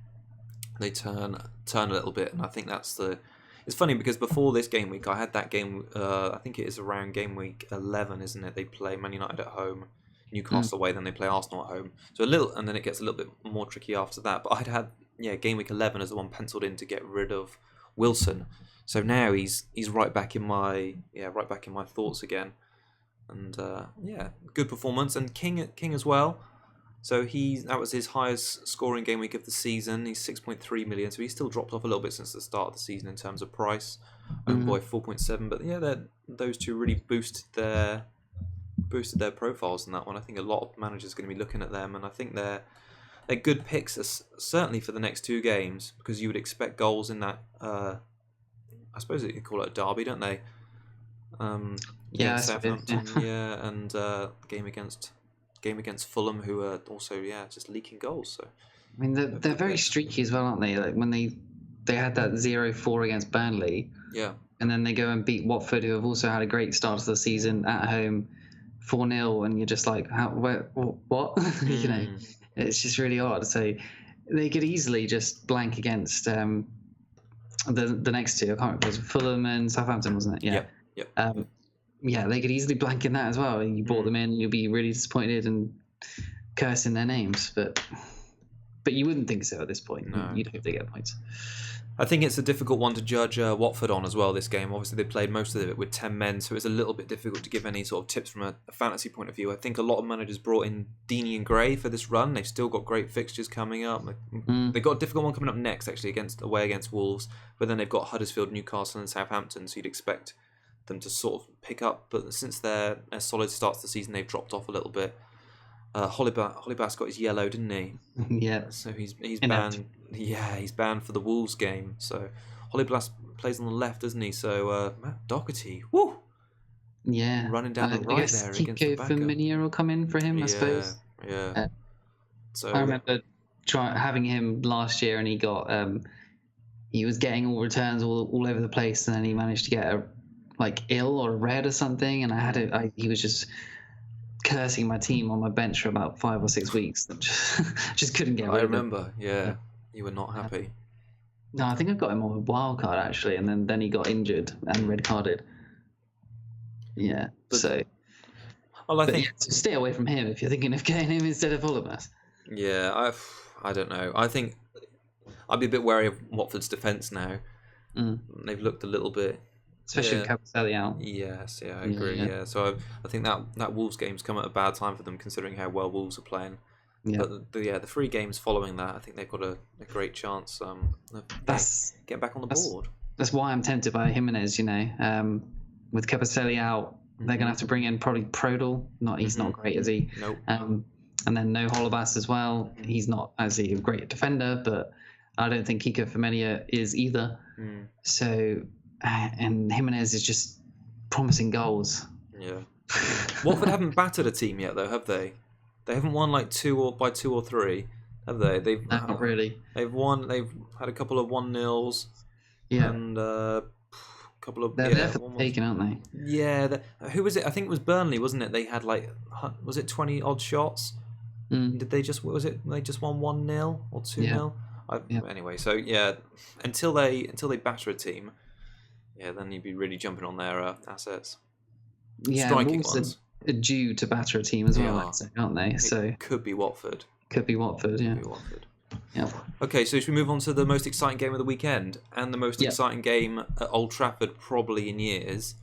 [SPEAKER 1] they turn a little bit, and I think that's the. It's funny because before this game week, I had that game. I think it is around game week 11, isn't it? They play Man United at home, Newcastle away, then they play Arsenal at home. So and then it gets a little bit more tricky after that. But I'd had game week 11 as the one penciled in to get rid of Wilson. So now he's right back in my thoughts again, and good performance, and King as well. So that was his highest scoring game week of the season. He's 6.3 million, so he's still dropped off a little bit since the start of the season in terms of price. Own boy 4.7, but those two really boosted their profiles in that one. I think a lot of managers are going to be looking at them, and I think they're good picks, certainly for the next 2 games, because you would expect goals in that. I suppose you call it a derby, don't they? Southampton, and game against Fulham, who are also just leaking goals. So
[SPEAKER 2] I mean, they're very streaky as well, aren't they? Like when they had that 0-4 against Burnley, and then they go and beat Watford, who have also had a great start to the season at home, 4-0, and you're just like, what? You know, it's just really odd. So they could easily just blank against the next 2. I can't remember, it was Fulham and Southampton, wasn't it? Yeah. They could easily blank in that as well. You brought them in, you'll be really disappointed and cursing their names, but you wouldn't think so at this point. No. You'd hope they get points.
[SPEAKER 1] I think it's a difficult one to judge Watford on as well, this game. Obviously, they played most of it with 10 men, so it's a little bit difficult to give any sort of tips from a fantasy point of view. I think a lot of managers brought in Deeney and Gray for this run. They've still got great fixtures coming up. They've got a difficult one coming up next, actually, away against Wolves, but then they've got Huddersfield, Newcastle and Southampton, so you'd expect them to sort of pick up. But since their solid starts to the season, they've dropped off a little bit. Hollybass got his yellow, didn't he?
[SPEAKER 2] Yeah.
[SPEAKER 1] So he's banned. Yeah, he's banned for the Wolves game. So Hollybass plays on the left, doesn't he? So Matt Doherty, woo!
[SPEAKER 2] Yeah.
[SPEAKER 1] Running down the right there against the
[SPEAKER 2] Kiko
[SPEAKER 1] backer.
[SPEAKER 2] Firmino will come in for him, I suppose.
[SPEAKER 1] Yeah. So
[SPEAKER 2] I remember having him last year, and he got he was getting all returns all over the place, and then he managed to get a ill or a red or something, and he was just cursing my team on my bench for about 5 or 6 weeks. Just couldn't get rid of him.
[SPEAKER 1] I remember, you were not happy.
[SPEAKER 2] No, I think I got him on a wild card actually, and then he got injured and red carded. Yeah, I think stay away from him if you're thinking of getting him instead of Hollybass.
[SPEAKER 1] Yeah, I don't know. I think I'd be a bit wary of Watford's defence now. They've looked a little bit.
[SPEAKER 2] Especially with Capelli out.
[SPEAKER 1] Yes, I agree. Yeah. So I think that Wolves game's come at a bad time for them, considering how well Wolves are playing. Yeah. But the 3 games following that, I think they've got a great chance of getting back on the board. That's
[SPEAKER 2] why I'm tempted by Jimenez. With Capelli out, they're going to have to bring in probably Prodel. He's not great, is he?
[SPEAKER 1] Nope.
[SPEAKER 2] And then no Hollybass as well. He's not as a great defender, but I don't think Kiko Firmino is either. So and Jimenez is just promising goals.
[SPEAKER 1] Yeah. Watford haven't battered a team yet, though, have they? They haven't won like 2 or 3, have they?
[SPEAKER 2] Not really.
[SPEAKER 1] They've won. They've had a couple of 1-0s.
[SPEAKER 2] Yeah.
[SPEAKER 1] And a couple of
[SPEAKER 2] They're there for the taking, aren't they?
[SPEAKER 1] Yeah. Who was it? I think it was Burnley, wasn't it? They had like, was it 20 odd shots? Did they just they just won 1-0 or 2-0? Anyway, so yeah, until they batter a team, yeah, then you'd be really jumping on their assets.
[SPEAKER 2] Yeah,
[SPEAKER 1] striking
[SPEAKER 2] ones are due to batter a team as well, aren't they? So
[SPEAKER 1] could be Watford.
[SPEAKER 2] Could be Watford, yeah. Yeah.
[SPEAKER 1] Okay, so should we move on to the most exciting game of the weekend and the most exciting game at Old Trafford probably in years?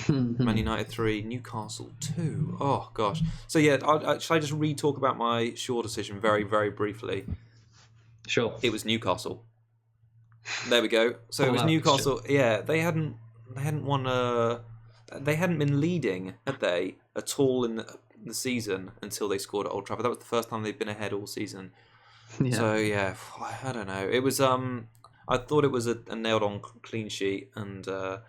[SPEAKER 1] Man United 3, Newcastle 2. Oh gosh. So yeah, shall I just re-talk about my Shaw decision very, very briefly?
[SPEAKER 2] Sure.
[SPEAKER 1] It was Newcastle. There we go. So it was Newcastle. Yeah, they hadn't won they hadn't been leading, had they, at all in the season until they scored at Old Trafford. That was the first time they'd been ahead all season. Yeah. So yeah, I don't know. It was I thought it was a nailed-on clean sheet, and I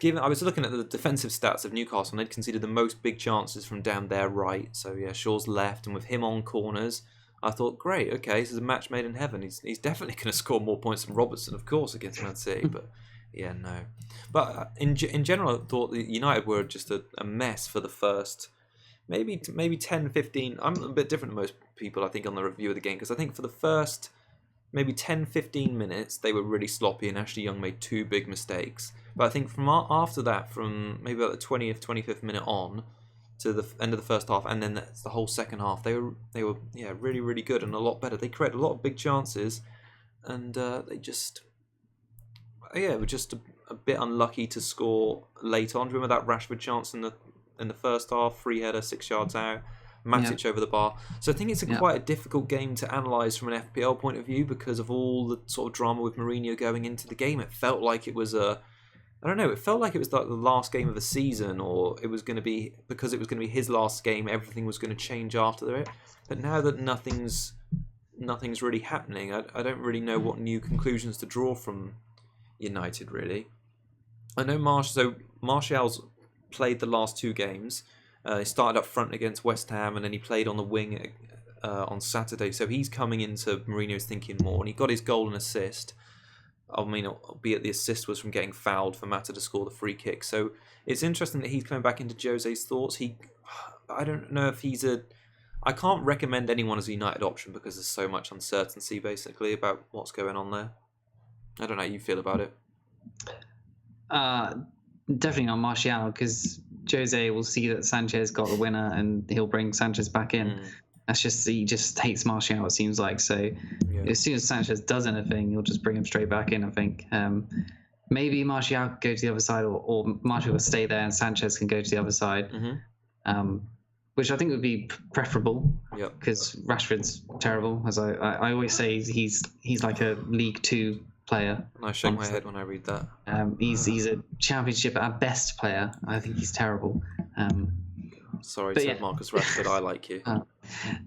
[SPEAKER 1] was looking at the defensive stats of Newcastle, and they'd conceded the most big chances from down their right. So yeah, Shaw's left, and with him on corners, I thought, great, okay, this is a match made in heaven. He's definitely going to score more points than Robertson, of course, against Man City, but. Yeah, no. But in general, I thought that United were just a mess for the first maybe 10, 15. I'm a bit different than most people, I think, on the review of the game, because I think for the first maybe 10, 15 minutes, they were really sloppy, and Ashley Young made 2 big mistakes. But I think from after that, from maybe about the 20th, 25th minute on to the end of the first half, and then the whole second half, they were really, really good and a lot better. They created a lot of big chances, and they just... Yeah, we're just a bit unlucky to score late on. Remember that Rashford chance in the first half, free header 6 yards out, Matic over the bar. So I think it's quite a difficult game to analyse from an FPL point of view because of all the sort of drama with Mourinho going into the game. It felt like it was it felt like it was like the last game of the season, or it was going to be, because it was going to be his last game, everything was going to change after it. But now that nothing's really happening, I don't really know what new conclusions to draw from United, really. I know Martial's played the last 2 games. He started up front against West Ham, and then he played on the wing on Saturday. So he's coming into Mourinho's thinking more, and he got his goal and assist. I mean, albeit the assist was from getting fouled for Mata to score the free kick. So it's interesting that he's coming back into Jose's thoughts. I don't know if I can't recommend anyone as a United option because there's so much uncertainty, basically, about what's going on there. I don't know how you feel about it.
[SPEAKER 2] Definitely not Martial, because Jose will see that Sanchez got the winner and he'll bring Sanchez back in. He just hates Martial, it seems like. So as soon as Sanchez does anything, he'll just bring him straight back in, I think. Maybe Martial could go to the other side, or Martial will stay there and Sanchez can go to the other side, which I think would be preferable, because Rashford's terrible. As I always say, he's like a League 2 player.
[SPEAKER 1] And I shake my head when I read that.
[SPEAKER 2] He's a Championship at best player. I think he's terrible.
[SPEAKER 1] Sorry to Marcus Rashford, I like you.
[SPEAKER 2] But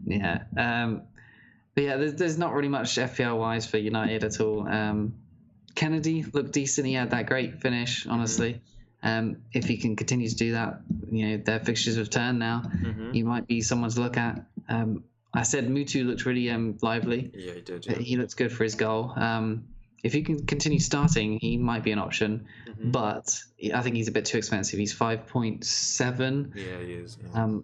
[SPEAKER 2] yeah, there's not really much FPL wise for United at all. Kennedy looked decent. He had that great finish, honestly. If he can continue to do that, their fixtures have turned now. He might be someone to look at. I said Mutu looked really lively.
[SPEAKER 1] Yeah, he did. Yeah.
[SPEAKER 2] He looks good for his goal. If he can continue starting, he might be an option. But I think he's a bit too expensive. He's 5.7.
[SPEAKER 1] Yeah, he is. Yeah.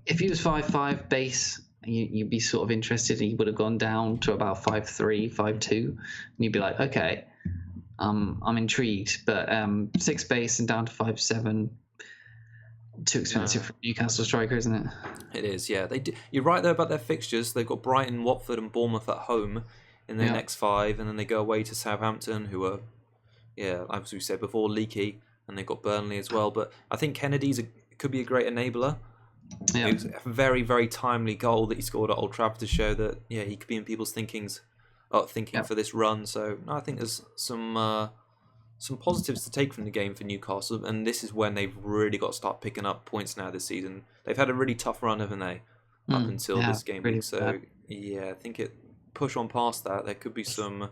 [SPEAKER 2] If he was 5.5 base, you'd be sort of interested. He would have gone down to about 5.3, 5.2. And you'd be like, okay, I'm intrigued. But 6 base and down to 5.7, too expensive for Newcastle striker, isn't it?
[SPEAKER 1] It is, yeah. You're right there about their fixtures. They've got Brighton, Watford and Bournemouth at home in their next 5, and then they go away to Southampton, who are, as we said before, leaky, and they've got Burnley as well. But I think Kennedy's could be a great enabler. Yeah. It was a very, very timely goal that he scored at Old Trafford to show that he could be in people's thinking for this run. So I think there's some positives to take from the game for Newcastle, and this is when they've really got to start picking up points now this season. They've had a really tough run, haven't they, up until this game week? So I think push on past that, there could be some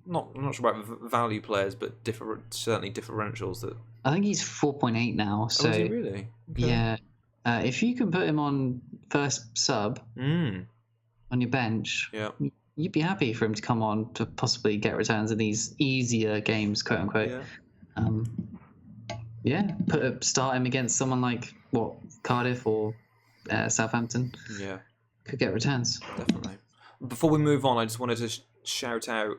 [SPEAKER 1] I'm not sure about value players, but certainly differentials that.
[SPEAKER 2] I think he's 4.8 now. So
[SPEAKER 1] is he really? Okay.
[SPEAKER 2] Yeah. If you can put him on first sub on your bench,
[SPEAKER 1] yeah,
[SPEAKER 2] you'd be happy for him to come on to possibly get returns in these easier games, quote unquote. Start him against someone like Cardiff or Southampton.
[SPEAKER 1] Yeah,
[SPEAKER 2] could get returns.
[SPEAKER 1] Definitely. Before we move on, I just wanted to shout out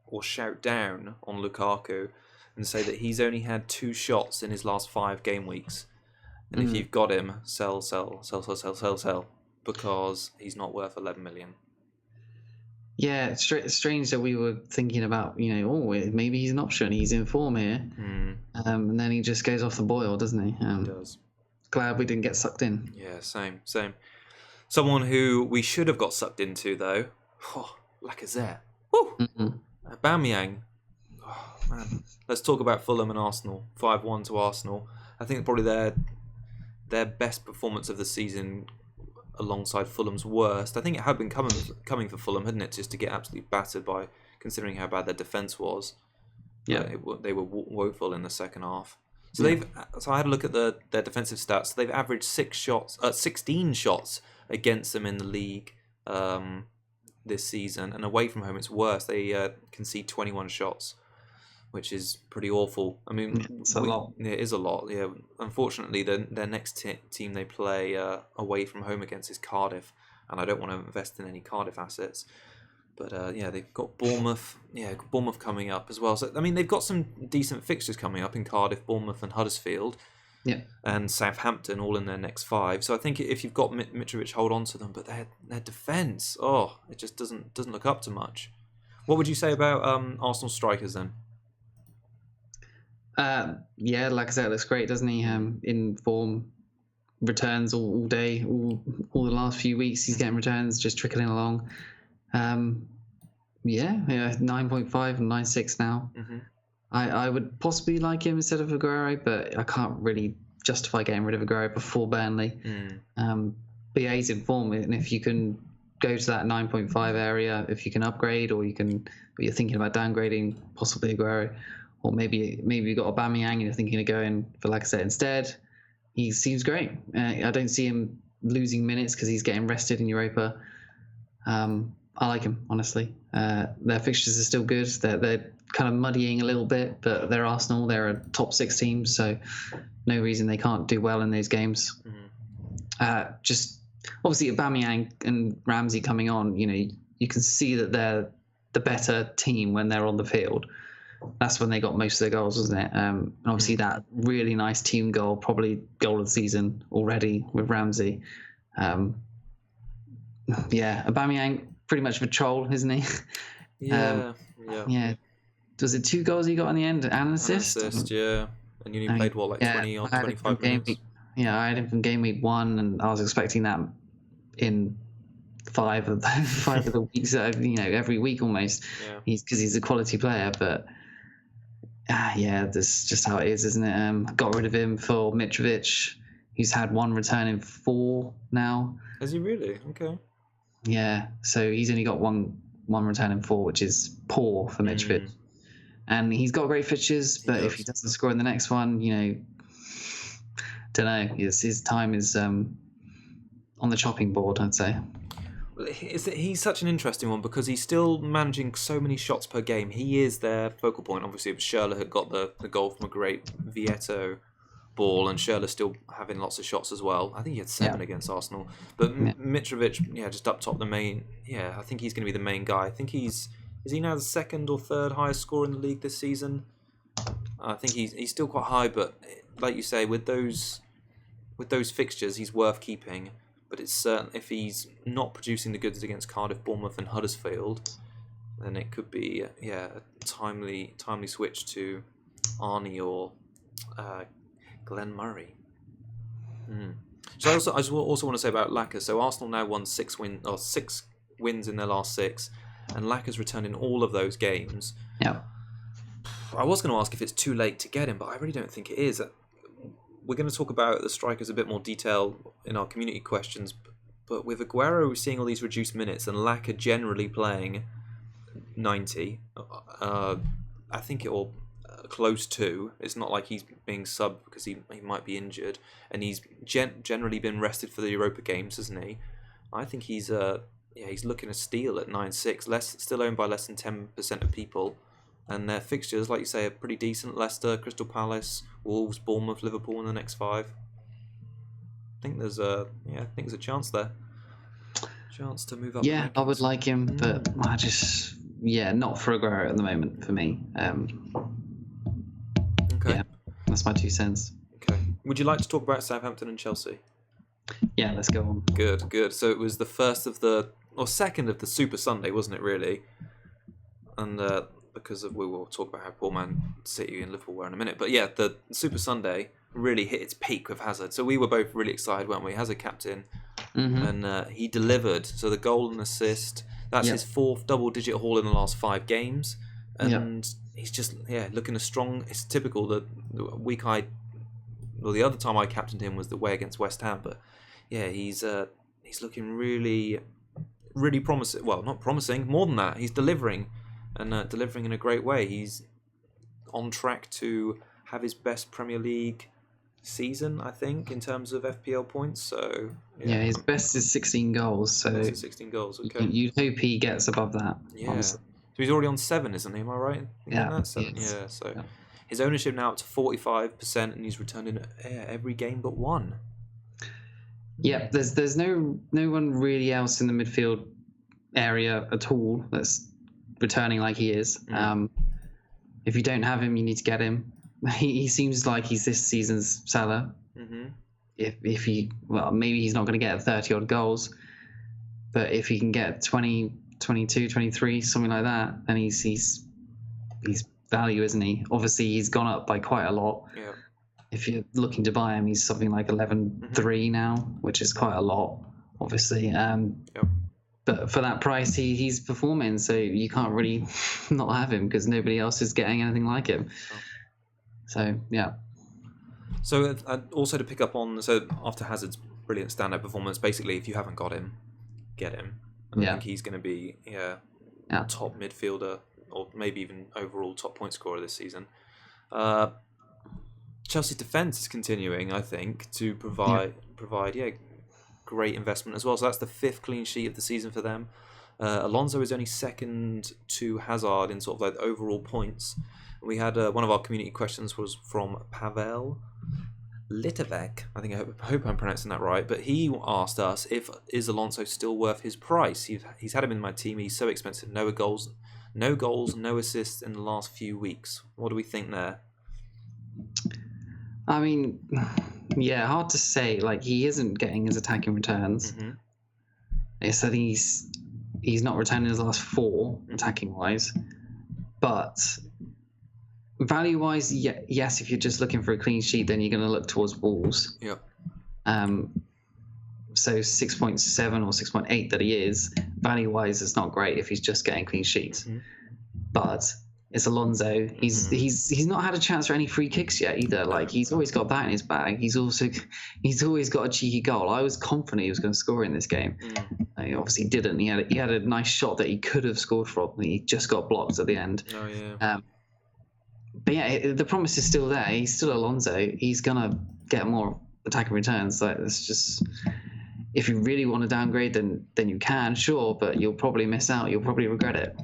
[SPEAKER 1] or shout down on Lukaku and say that he's only had 2 shots in his last 5 game weeks. And if you've got him, sell, because he's not worth 11 million.
[SPEAKER 2] Yeah, it's strange that we were thinking about, maybe he's an option. He's in form here. And then he just goes off the boil, doesn't he?
[SPEAKER 1] He does.
[SPEAKER 2] Glad we didn't get sucked in.
[SPEAKER 1] Yeah, same. Someone who we should have got sucked into, though, Lacazette. Woo! Aubameyang. Oh, man. Let's talk about Fulham and Arsenal. 5-1 to Arsenal. I think probably their best performance of the season alongside Fulham's worst. I think it had been coming for Fulham, hadn't it, just to get absolutely battered by considering how bad their defence was.
[SPEAKER 2] Yeah,
[SPEAKER 1] they were woeful in the second half. So I had a look at their defensive stats. They've averaged 16 shots against them in the league this season, and away from home it's worse. They concede 21 shots, which is pretty awful. I mean,
[SPEAKER 2] it's a lot.
[SPEAKER 1] It is a lot. Yeah, unfortunately, their next team they play away from home against is Cardiff, and I don't want to invest in any Cardiff assets. But they've got Bournemouth. Yeah, Bournemouth coming up as well. So I mean, they've got some decent fixtures coming up in Cardiff, Bournemouth, and Huddersfield.
[SPEAKER 2] Yeah.
[SPEAKER 1] And Southampton all in their next 5. So I think if you've got Mitrovic, hold on to them. But their defence, it just doesn't look up to much. What would you say about Arsenal strikers then?
[SPEAKER 2] Lacazette looks great, doesn't he? In form, returns all day, all the last few weeks. He's getting returns, just trickling along. 9.5 and 9.6 now. I would possibly like him instead of Aguero, but I can't really justify getting rid of Aguero before Burnley. But yeah, he's in form, and if you can go to that 9.5 area, if you can upgrade, or you're thinking about downgrading, possibly Aguero, or maybe you've got Aubameyang and you're thinking of going for Lacazette instead. He seems great. I don't see him losing minutes because he's getting rested in Europa. I like him, honestly. Their fixtures are still good. They're kind of muddying a little bit, but they're Arsenal. They're a top 6 team, so no reason they can't do well in those games. Just obviously Aubameyang and Ramsey coming on, you can see that they're the better team when they're on the field. That's when they got most of their goals, wasn't it? And obviously that really nice team goal, probably goal of the season already with Ramsey. Aubameyang, pretty much of a troll, isn't he?
[SPEAKER 1] Yeah.
[SPEAKER 2] Was it 2 goals he got in the end and an assist?
[SPEAKER 1] Yeah. And you only played 20 or 25 minutes?
[SPEAKER 2] I had him from game week 1, and I was expecting that in 5 of the weeks, every week almost. Yeah. Because he's a quality player, but that's just how it is, isn't it? Got rid of him for Mitrovic, who's had 1 return in 4 now.
[SPEAKER 1] Has he really? Okay.
[SPEAKER 2] Yeah, so he's only got one return in 4, which is poor for Mitrovic. And he's got great fixtures, but if he doesn't score in the next one, don't know. His time is on the chopping board, I'd say.
[SPEAKER 1] He's such an interesting one because he's still managing so many shots per game. He is their focal point. Obviously, Schürrle had got the goal from a great Vieto ball, and Schürrle's still having lots of shots as well. I think he had 7 against Arsenal. But Mitrovic, just up top the main. Yeah, I think he's going to be the main guy. I think is he now the 2nd or 3rd highest scorer in the league this season? I think he's still quite high, but like you say, with those fixtures, he's worth keeping. But it's certain if he's not producing the goods against Cardiff, Bournemouth, and Huddersfield, then it could be a timely switch to Arnie or Glenn Murray. So I just also want to say about Lacazette. So Arsenal now won 6 wins in their last 6, and Lacazette's returned in all of those games.
[SPEAKER 2] Yeah.
[SPEAKER 1] I was going to ask if it's too late to get him, but I really don't think it is. We're going to talk about the strikers a bit more detail in our community questions, but with Aguero seeing all these reduced minutes and Lacazette generally playing 90. I think it will close to. It's not like he's being subbed because he might be injured, and he's generally been rested for the Europa games, hasn't he? I think he's looking a steal at 9.6. Still owned by less than 10% of people, and their fixtures, like you say, are pretty decent. Leicester, Crystal Palace, Wolves, Bournemouth, Liverpool in the next 5. I think there's a chance there. Chance to move up.
[SPEAKER 2] Yeah, I would like him, but I just not for Aguero at the moment for me.
[SPEAKER 1] Okay.
[SPEAKER 2] Yeah, that's my 2 cents.
[SPEAKER 1] Okay. Would you like to talk about Southampton and Chelsea?
[SPEAKER 2] Yeah, let's go on.
[SPEAKER 1] Good. So it was the second of the Super Sunday, wasn't it, really? And we will talk about how poor Man City and Liverpool were in a minute. But yeah, the Super Sunday really hit its peak with Hazard. So we were both really excited, weren't we? Hazard captain, and he delivered. So the goal and assist, that's his 4th double-digit haul in the last 5 games. And he's just, looking as strong. It's typical the other time I captained him was the way against West Ham. But yeah, he's looking really, really promising. Well, not promising, more than that. He's delivering, and delivering in a great way. He's on track to have his best Premier League season, I think, in terms of FPL points. So
[SPEAKER 2] his best is 16 goals. So
[SPEAKER 1] 16 goals. Okay.
[SPEAKER 2] You'd hope he gets above that.
[SPEAKER 1] Yeah.
[SPEAKER 2] Honestly.
[SPEAKER 1] So he's already on 7, isn't he? Am I right? That's 7. Yeah. So his ownership now up to 45%, and he's returned in every game but 1.
[SPEAKER 2] Yeah, there's no one really else in the midfield area at all that's returning like he is. If you don't have him, you need to get him. He seems like he's this season's Salah. If he, maybe he's not going to get 30 odd goals, but if he can get 20, 22, 23, something like that, then he's value, isn't he? Obviously, he's gone up by quite a lot.
[SPEAKER 1] Yeah.
[SPEAKER 2] If you're looking to buy him, he's something like 11.3 now, which is quite a lot, obviously. But for that price, he's performing, so you can't really not have him because nobody else is getting anything like him. So, yeah.
[SPEAKER 1] So, also to pick up on, after Hazard's brilliant stand-up performance, basically, if you haven't got him, get him. I think he's going to be top midfielder, or maybe even overall top point scorer this season. Chelsea's defence is continuing, I think, to provide great investment as well. So that's the 5th clean sheet of the season for them. Alonso is only second to Hazard in sort of like overall points. We had one of our community questions was from Pavel Litovec. I think I hope I'm pronouncing that right. But he asked us is Alonso still worth his price? He's had him in my team. He's so expensive. No goals, no assists in the last few weeks. What do we think there?
[SPEAKER 2] I mean, hard to say. Like, he isn't getting his attacking returns. Yes, I think he's not returning his last 4 attacking wise, but value wise, yes. If you're just looking for a clean sheet, then you're going to look towards Wolves.
[SPEAKER 1] Yeah.
[SPEAKER 2] So 6.7 or 6.8 that he is value wise, it's not great if he's just getting clean sheets. But it's Alonso. He's not had a chance for any free kicks yet either. Like, he's always got that in his bag. He's always got a cheeky goal. I was confident he was going to score in this game. He obviously didn't. He had a nice shot that he could have scored from. He just got blocked at the end. But yeah, the promise is still there. He's still Alonso. He's gonna get more attacking returns. Like, it's just, if you really want to downgrade, then you can, sure, but you'll probably miss out. You'll probably regret it.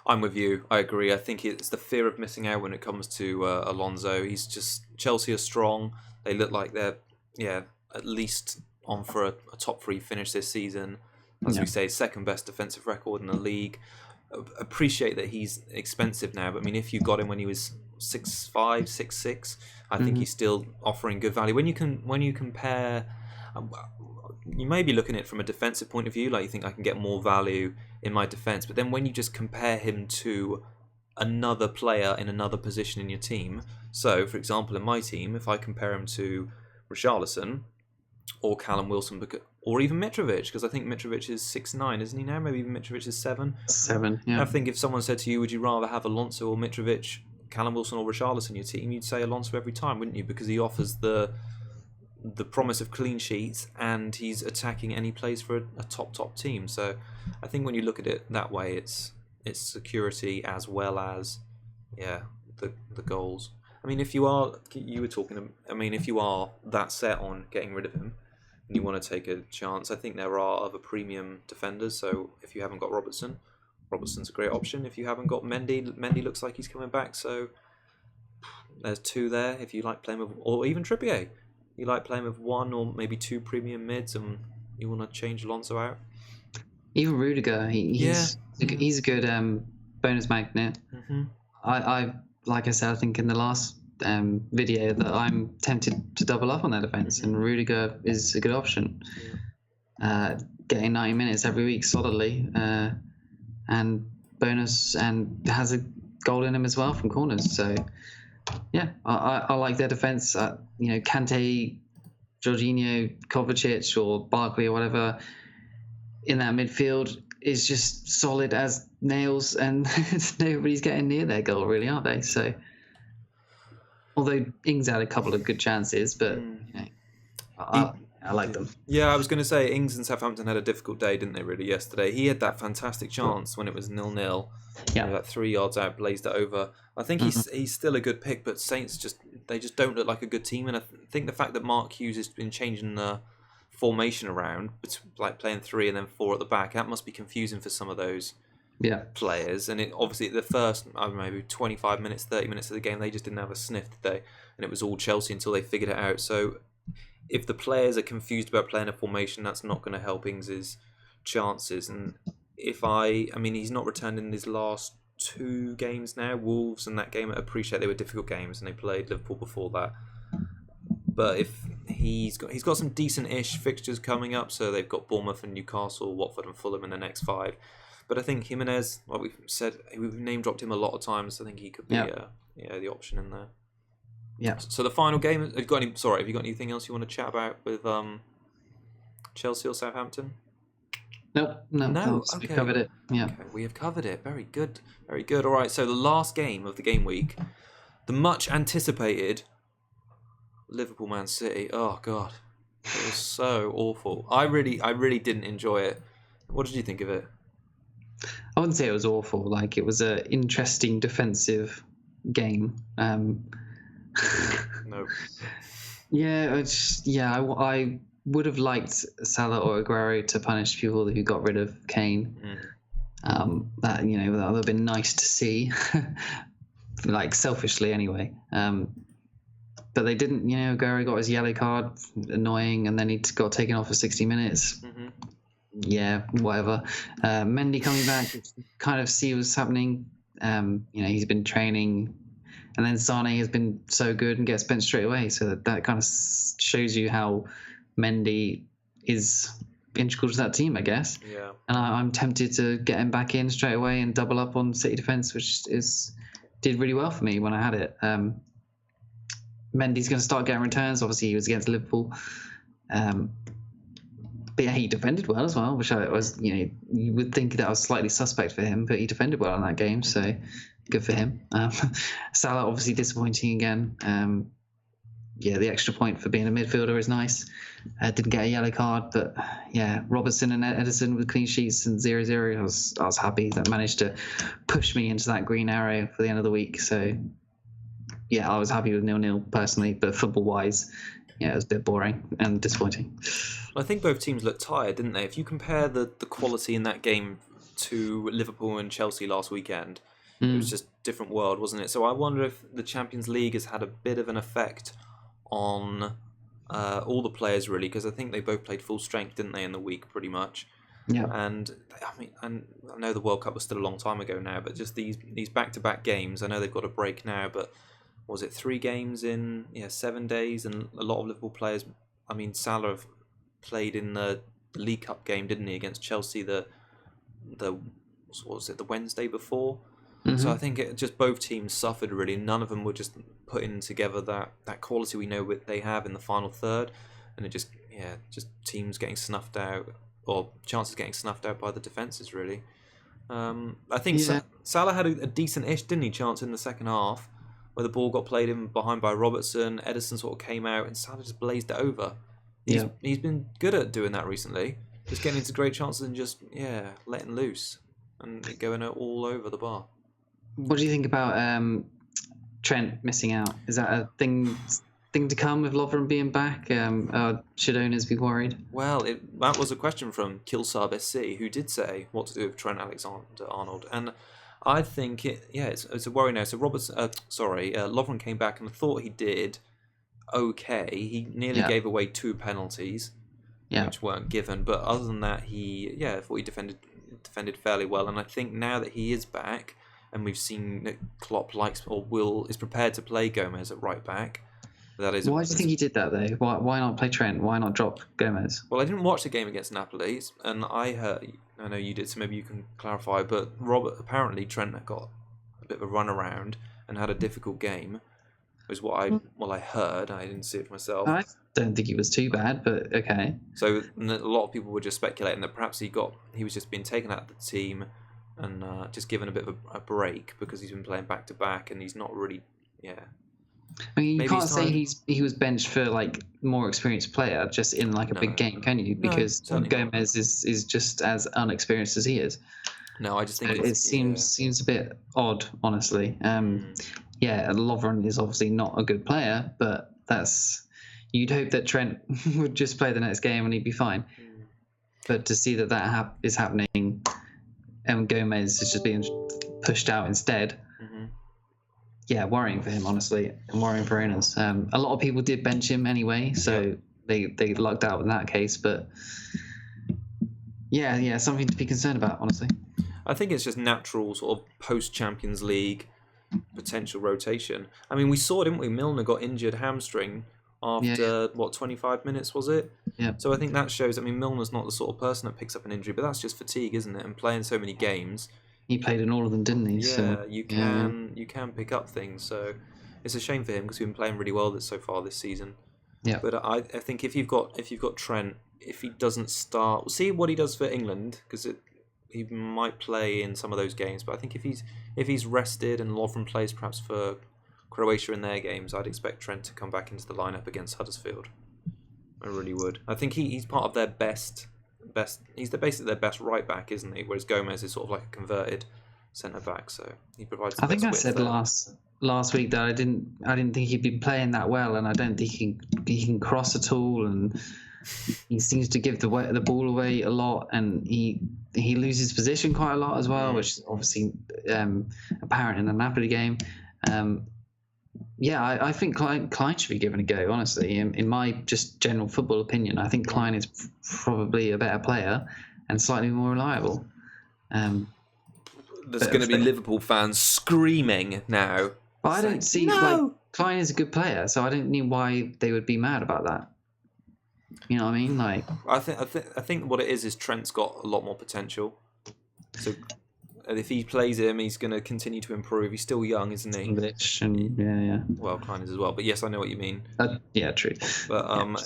[SPEAKER 1] I'm with you. I agree. I think it's the fear of missing out when it comes to Alonso. Chelsea are strong. They look like they're at least on for a top 3 finish this season. As we say, second best defensive record in the league. Appreciate that he's expensive now, but I mean, if you got him when he was 6'5", 6'6", I think he's still offering good value. When you compare, you may be looking at it from a defensive point of view, like you think I can get more value in my defense, but then when you just compare him to another player in another position in your team, so for example in my team, if I compare him to Richarlison or Callum Wilson, or even Mitrovic, because I think Mitrovic is 6'9", isn't he now? Maybe even Mitrovic is 7.
[SPEAKER 2] 7, yeah.
[SPEAKER 1] I think if someone said to you, would you rather have Alonso or Mitrovic, Callum Wilson or Richarlison in your team, you'd say Alonso every time, wouldn't you? Because he offers the promise of clean sheets, and he's attacking and he plays for a top team. So I think when you look at it that way, it's its security as well as the goals. I mean, if you are if you are that set on getting rid of him and you want to take a chance, I think there are other premium defenders. So if you haven't got Robertson's a great option. If you haven't got Mendy looks like he's coming back. So there's two there. If you like playing with, or even Trippier, you like playing with one or maybe two premium mids, and you want to change Alonso out.
[SPEAKER 2] Even Rudiger, he's a good bonus magnet.
[SPEAKER 1] Mm-hmm.
[SPEAKER 2] I like I said, I think in the last video that I'm tempted to double up on their defense, and Rudiger is a good option. Getting 90 minutes every week solidly, and bonus, and has a goal in him as well from corners. So yeah, I like their defense. Kante, Jorginho, Kovacic, or Barkley or whatever in that midfield is just solid as nails, and nobody's getting near their goal, really, are they? So, although Ings had a couple of good chances, but I like them.
[SPEAKER 1] Yeah, I was going to say Ings and Southampton had a difficult day, didn't they? Really, yesterday he had that fantastic chance when it was 0-0.
[SPEAKER 2] Yeah,
[SPEAKER 1] like 3 yards out, blazed it over. I think he's still a good pick, but Saints just don't look like a good team, and I think the fact that Mark Hughes has been changing the formation around, like playing 3 and then 4 at the back, that must be confusing for some of those players. And it obviously the first maybe 25 minutes, 30 minutes of the game, they just didn't have a sniff, did they? And it was all Chelsea until they figured it out. So if the players are confused about playing a formation, that's not going to help Ings' chances. And if he's not returned in his last 2 games now, Wolves and that game. I appreciate they were difficult games and they played Liverpool before that. But if he's got some decent-ish fixtures coming up, so they've got Bournemouth and Newcastle, Watford and Fulham in the next 5. But I think Jimenez, like we've said, we've name dropped him a lot of times. I think he could be the option in there.
[SPEAKER 2] Yeah.
[SPEAKER 1] So the final game, have you got anything else you want to chat about with Chelsea or Southampton?
[SPEAKER 2] No.
[SPEAKER 1] Okay.
[SPEAKER 2] We covered it. Yeah.
[SPEAKER 1] Okay, we have covered it. Very good. Very good. All right. So the last game of the game week, the much anticipated Liverpool Man City. Oh God, it was so awful. I really didn't enjoy it. What did you think of it?
[SPEAKER 2] I wouldn't say it was awful. Like, it was an interesting defensive game.
[SPEAKER 1] No.
[SPEAKER 2] I would have liked Salah or Aguero to punish people who got rid of Kane. That would have been nice to see, like selfishly anyway. But they didn't. Aguero got his yellow card, annoying, and then he got taken off for 60 minutes. Yeah, whatever. Mendy coming back, kind of see what's happening. He's been training, and then Sane has been so good and gets benched straight away. So that kind of shows you how Mendy is integral to that team, I guess.
[SPEAKER 1] Yeah.
[SPEAKER 2] And I'm tempted to get him back in straight away and double up on City defense, which did really well for me when I had it. Mendy's going to start getting returns. Obviously, he was against Liverpool. But yeah, he defended well as well, which I was, you would think that was slightly suspect for him, but he defended well in that game, so good for him. Salah obviously disappointing again. The extra point for being a midfielder is nice. Didn't get a yellow card, but yeah, Robertson and Ederson with clean sheets and 0-0. I was happy that managed to push me into that green arrow for the end of the week. So yeah, I was happy with 0-0 personally, but football-wise, yeah, it was a bit boring and disappointing.
[SPEAKER 1] I think both teams looked tired, didn't they? If you compare the quality in that game to Liverpool and Chelsea last weekend, it was just a different world, wasn't it? So I wonder if the Champions League has had a bit of an effect on all the players, really, because I think they both played full strength, didn't they, in the week, pretty much.
[SPEAKER 2] Yeah.
[SPEAKER 1] And I know the World Cup was still a long time ago now, but just these back-to-back games, I know they've got a break now, but was it 3 games in 7 days? And a lot of Liverpool players, Salah played in the League Cup game, didn't he, against Chelsea the Wednesday before? So I think just both teams suffered, really. None of them were just putting together that quality we know they have in the final third, and it just teams getting snuffed out, or chances getting snuffed out by the defences, really. I think Salah had a decent-ish, didn't he, chance in the second half, where the ball got played in behind by Robertson. Ederson sort of came out and Salah just blazed it over. He's been good at doing that recently, just getting into great chances and just letting loose. and it going all over the bar.
[SPEAKER 2] What do you think about Trent missing out? Is that a thing to come with Lovren being back? Should owners be worried?
[SPEAKER 1] Well, that was a question from Kilsab SC, who did say what to do with Trent Alexander-Arnold, and I think it's a worry now. So Lovren came back and I thought he did okay. He nearly gave away 2 penalties, which weren't given, but other than that, I thought he defended fairly well, and I think now that he is back, and we've seen that Klopp is prepared to play Gomez at right back. Why do
[SPEAKER 2] you think he did that though? Why not play Trent? Why not drop Gomez?
[SPEAKER 1] Well, I didn't watch the game against Napoli, and I know you did, so maybe you can clarify. But apparently Trent got a bit of a run around and had a difficult game. Was what I heard. I didn't see it for myself.
[SPEAKER 2] I don't think he was too bad, but okay.
[SPEAKER 1] So a lot of people were just speculating that perhaps he was just being taken out of the team and just given a bit of a break because he's been playing back to back and he's not really
[SPEAKER 2] I mean, you can't say he was benched for like more experienced player just in like a big game, can you? Because Gomez is just as unexperienced as he is.
[SPEAKER 1] No, I just think
[SPEAKER 2] it seems a bit odd, honestly. Lovren is obviously not a good player, but you'd hope that Trent would just play the next game and he'd be fine. But to see that is happening and Gomez is just being pushed out instead. Worrying for him, honestly, and worrying for owners. A lot of people did bench him anyway, so they lucked out in that case. But something to be concerned about, honestly.
[SPEAKER 1] I think it's just natural sort of post-Champions League potential rotation. I mean, we saw, didn't we? Milner got injured hamstring after 25 minutes, was it?
[SPEAKER 2] Yeah.
[SPEAKER 1] So I think that shows. I mean, Milner's not the sort of person that picks up an injury, but that's just fatigue, isn't it? And playing so many games.
[SPEAKER 2] He played in all of them, didn't he?
[SPEAKER 1] Yeah, you can pick up things. So it's a shame for him because he's been playing really well so far this season.
[SPEAKER 2] Yeah.
[SPEAKER 1] But I think if you've got Trent, if he doesn't start, we'll see what he does for England because he might play in some of those games. But I think if he's rested and Lovren plays perhaps for Croatia in their games, I'd expect Trent to come back into the lineup against Huddersfield. I really would. I think he's part of their best. He's basically their best right back, isn't he? Whereas Gomez is sort of like a converted centre back, so he provides.
[SPEAKER 2] I think I said last week that I didn't think he'd be playing that well, and I don't think he can cross at all, and he seems to give the ball away a lot, and he loses position quite a lot as well, which is obviously apparent in the Napoli game. I think Klein should be given a go, honestly. In my just general football opinion, I think Klein is probably a better player and slightly more reliable.
[SPEAKER 1] There's going to be Liverpool fans screaming now.
[SPEAKER 2] But I don't see Klein is a good player, so I don't know why they would be mad about that. You know what I mean? Like,
[SPEAKER 1] I think what it is Trent's got a lot more potential. So if he plays him, he's going to continue to improve. He's still young, isn't he?
[SPEAKER 2] English and
[SPEAKER 1] Well, Klein is as well, but yes, I know what you mean.
[SPEAKER 2] True.
[SPEAKER 1] But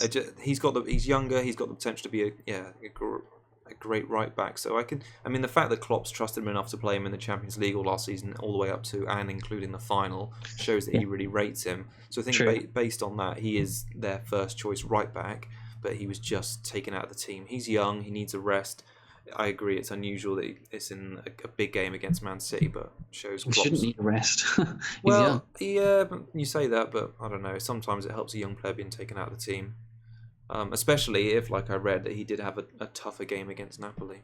[SPEAKER 1] he's younger. He's got the potential to be a great right back. So the fact that Klopp's trusted him enough to play him in the Champions League all last season, all the way up to and including the final, shows that he really rates him. So I think based on that, he is their first choice right back. But he was just taken out of the team. He's young. He needs a rest. I agree. It's unusual that it's in a big game against Man City, but shows.
[SPEAKER 2] He shouldn't need a rest.
[SPEAKER 1] Well, you say that, but I don't know. Sometimes it helps a young player being taken out of the team, especially if, like I read, that he did have a tougher game against Napoli.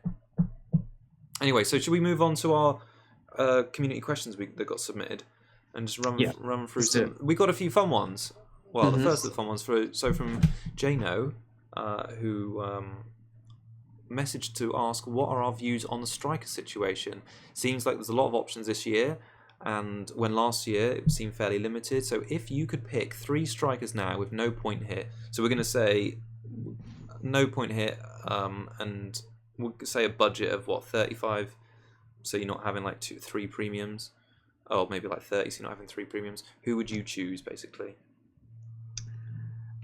[SPEAKER 1] Anyway, so should we move on to our community questions that got submitted and just run through some? We got a few fun ones. Well, the first of the fun ones from Jano, who messaged to ask what are our views on the striker situation. Seems like there's a lot of options this year, and when last year it seemed fairly limited. So if you could pick 3 strikers now with no point hit, so we're going to say no point hit, and we'll say a budget of 35, so you're not having like 3 premiums, or maybe like 30, so you're not having 3 premiums. Who would you choose, basically?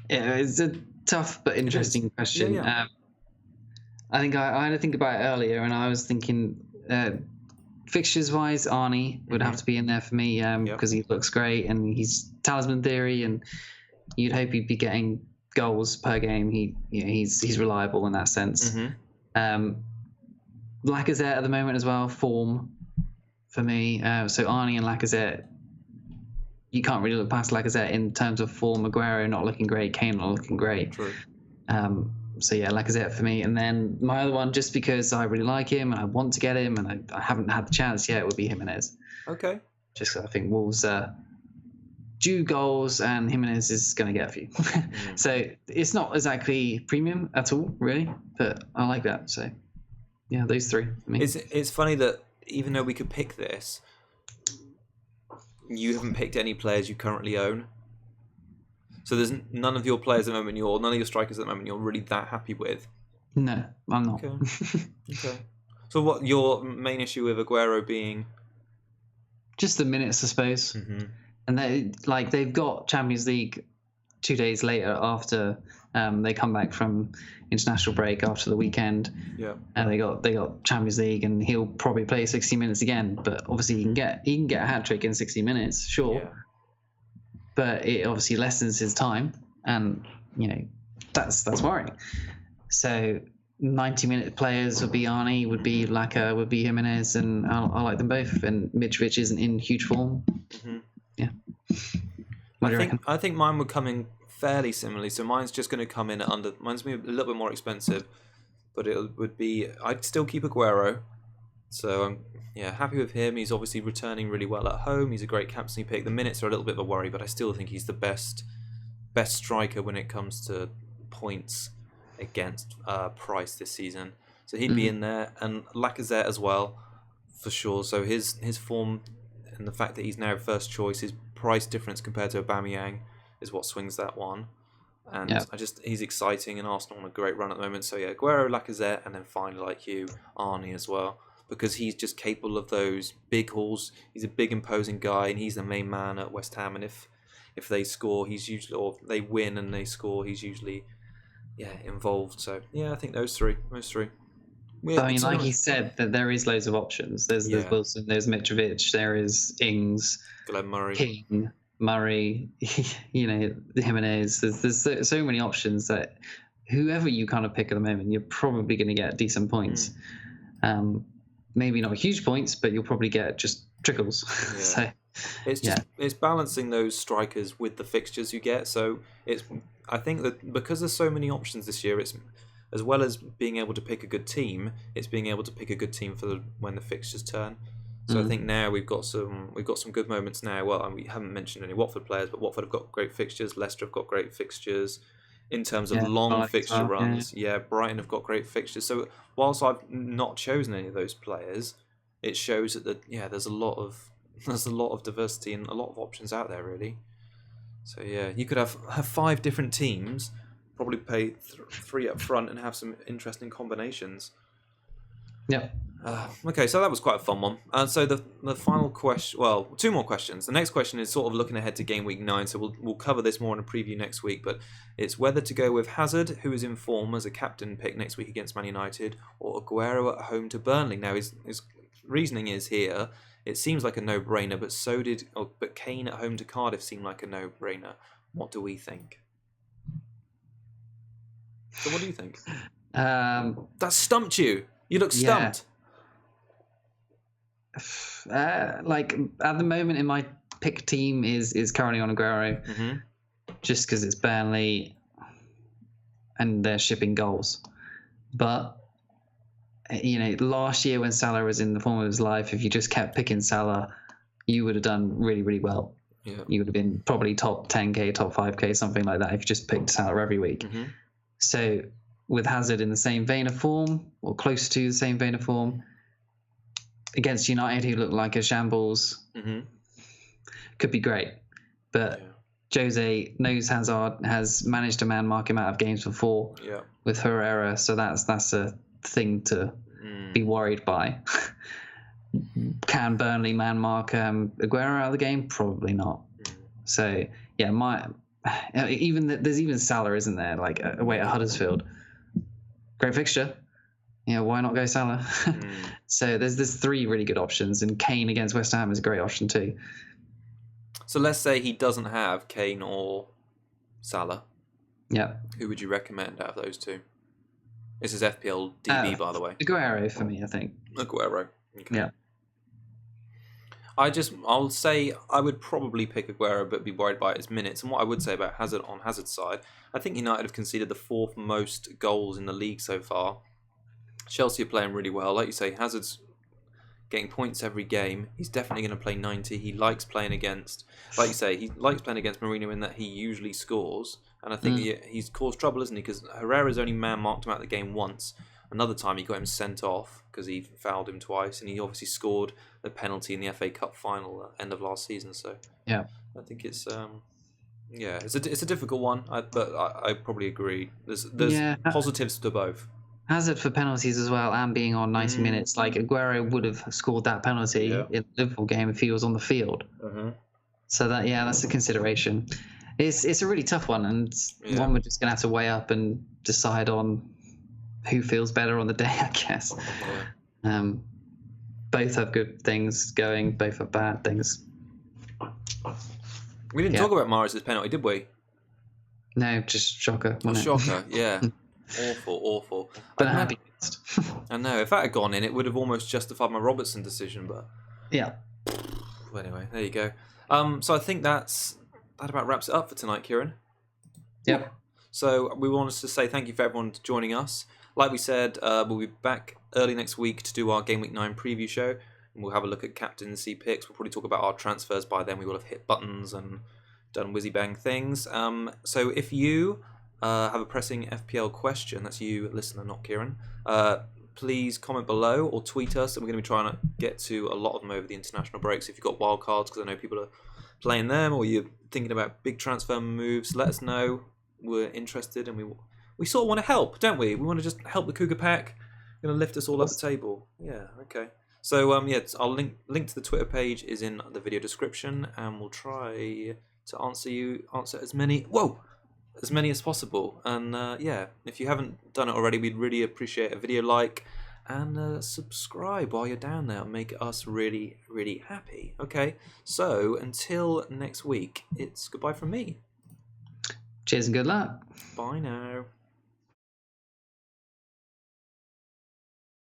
[SPEAKER 2] Yeah, it's a tough but interesting question. I think I had to think about it earlier, and I was thinking fixtures-wise, Arnie would have to be in there for me because he looks great and he's talisman theory, and you'd hope he'd be getting goals per game. He's reliable in that sense. Lacazette at the moment as well, form for me. So Arnie and Lacazette, you can't really look past Lacazette in terms of form. Aguero not looking great, Kane not looking great.
[SPEAKER 1] True.
[SPEAKER 2] So yeah, Lacazette for me. And then my other one, just because I really like him and I want to get him and I haven't had the chance yet, would be Jimenez.
[SPEAKER 1] Okay.
[SPEAKER 2] Just 'cause I think Wolves due goals and Jimenez is going to get a few. So it's not exactly premium at all, really, but I like that. So yeah, those three for me.
[SPEAKER 1] It's funny that even though we could pick this, you haven't picked any players you currently own. So there's none of your players at the moment, none of your strikers at the moment you're really that happy with.
[SPEAKER 2] No, I'm not.
[SPEAKER 1] Okay. So what your main issue with Aguero being?
[SPEAKER 2] Just the minutes, I suppose.
[SPEAKER 1] Mm-hmm.
[SPEAKER 2] And they've got Champions League 2 days later after they come back from international break after the weekend.
[SPEAKER 1] Yeah.
[SPEAKER 2] And they got Champions League, and he'll probably play 60 minutes again. But obviously, he can get a hat trick in 60 minutes, sure. Yeah. But it obviously lessens his time, and that's worrying. So 90-minute players would be Arnie, would be Laka, would be Jimenez, and I like them both. And Mitrovic isn't in huge form. Mm-hmm. Yeah.
[SPEAKER 1] I think mine would come in fairly similarly. So mine's just going to come in mine's going to be a little bit more expensive, but it would be, I'd still keep Aguero. So I'm happy with him. He's obviously returning really well at home. He's a great captaincy pick. The minutes are a little bit of a worry, but I still think he's the best striker when it comes to points against price this season. So he'd be in there, and Lacazette as well, for sure. So his form and the fact that he's now first choice, his price difference compared to Aubameyang is what swings that one. And he's exciting, and Arsenal on a great run at the moment. So yeah, Aguero, Lacazette, and then finally, like you, Arnie as well, because he's just capable of those big hauls. He's a big, imposing guy, and he's the main man at West Ham. And if they score, he's usually, or they win and they score, he's usually involved. So yeah, I think those three.
[SPEAKER 2] I mean, like he said, that there is loads of options. There's Wilson, there's Mitrovic, there is Ings,
[SPEAKER 1] Glenn Murray,
[SPEAKER 2] King, Murray, Jimenez. There's so many options that whoever you kind of pick at the moment, you're probably going to get decent points. Maybe not huge points, but you'll probably get just trickles. Yeah. So
[SPEAKER 1] it's balancing those strikers with the fixtures you get. So I think that because there's so many options this year, it's as well as being able to pick a good team, it's being able to pick a good team for when the fixtures turn. So I think now we've got some good moments now. Well, we haven't mentioned any Watford players, but Watford have got great fixtures. Leicester have got great fixtures in terms of long fixture runs. Yeah, Brighton have got great fixtures. So whilst I've not chosen any of those players, it shows that there's a lot of diversity and a lot of options out there, really. So yeah, you could have 5 different teams, probably pay 3 up front, and have some interesting combinations.
[SPEAKER 2] Yeah.
[SPEAKER 1] Okay, so that was quite a fun one. So the final question, well, 2 more questions. The next question is sort of looking ahead to game week 9, so we'll cover this more in a preview next week. But it's whether to go with Hazard, who is in form as a captain pick next week against Man United, or Aguero at home to Burnley. Now his reasoning is here. It seems like a no-brainer, but Kane at home to Cardiff seemed like a no-brainer. What do we think? So what do you think? That stumped you. You look stumped.
[SPEAKER 2] Like at the moment in my pick team is currently on Aguero, just because it's Burnley and they're shipping goals. But last year when Salah was in the form of his life, if you just kept picking Salah, you would have done really, really well. Yeah. You would have been probably top 10k, top 5k, something like that if you just picked Salah every week. So with Hazard in the same vein of form, or close to the same vein of form, against United, who looked like a shambles, could be great. But Jose knows Hazard, has managed to man-mark him out of games before with Herrera, so that's a thing to be worried by. Can Burnley man-mark Aguero out of the game? Probably not. So, yeah, there's even Salah, isn't there, like away at Huddersfield. Great fixture. Why not go Salah? So there's 3 really good options, and Kane against West Ham is a great option too.
[SPEAKER 1] So let's say he doesn't have Kane or Salah.
[SPEAKER 2] Yeah.
[SPEAKER 1] Who would you recommend out of those 2? This is FPL DB, by the way.
[SPEAKER 2] Aguero for me, I think.
[SPEAKER 1] Aguero. Okay.
[SPEAKER 2] Yeah.
[SPEAKER 1] I'll say I would probably pick Aguero, but be worried by his minutes. And what I would say about Hazard on Hazard's side, I think United have conceded the 4th most goals in the league so far. Chelsea are playing really well. Like you say, Hazard's getting points every game. He's definitely going to play 90. He likes playing against, like you say, he likes playing against Mourinho in that he usually scores. And I think he's caused trouble, isn't he? Because Herrera's only man-marked him out of the game once. Another time he got him sent off because he fouled him twice, and he obviously scored the penalty in the FA Cup final at the end of last season. So
[SPEAKER 2] yeah,
[SPEAKER 1] I think it's it's a difficult one, but I probably agree. There's positives to both.
[SPEAKER 2] Hazard for penalties as well, and being on 90 minutes. Like Aguero would have scored that penalty in the Liverpool game if he was on the field. So that's a consideration. It's a really tough one, and one we're just gonna have to weigh up and decide on who feels better on the day, I guess. Both have good things going, both have bad things.
[SPEAKER 1] We didn't talk about Mahrez's penalty, did we?
[SPEAKER 2] No, just shocker.
[SPEAKER 1] Shocker, yeah. Awful.
[SPEAKER 2] But I'm happy.
[SPEAKER 1] I know. If that had gone in, it would have almost justified my Robertson decision, but...
[SPEAKER 2] Yeah.
[SPEAKER 1] Well, anyway, there you go. So I think that about wraps it up for tonight, Kieran.
[SPEAKER 2] Yep.
[SPEAKER 1] So we wanted to say thank you for everyone joining us. Like we said, we'll be back early next week to do our Game Week 9 preview show. And we'll have a look at captaincy picks. We'll probably talk about our transfers by then. We will have hit buttons and done whizzy-bang things. So if you have a pressing FPL question, that's you, listener, not Kieran, please comment below or tweet us. And we're going to be trying to get to a lot of them over the international breaks. If you've got wild cards, because I know people are playing them, or you're thinking about big transfer moves, let us know. We're interested, and we sort of want to help, don't we? We want to just help the Cougar Pack. We're going to lift us all up the table. Yeah, okay. So, I'll link to the Twitter page is in the video description, and we'll try to answer as many as possible. And, if you haven't done it already, we'd really appreciate a video like and subscribe while you're down there. It'll make us really, really happy. Okay, so until next week, it's goodbye from me.
[SPEAKER 2] Cheers and good luck.
[SPEAKER 1] Bye now.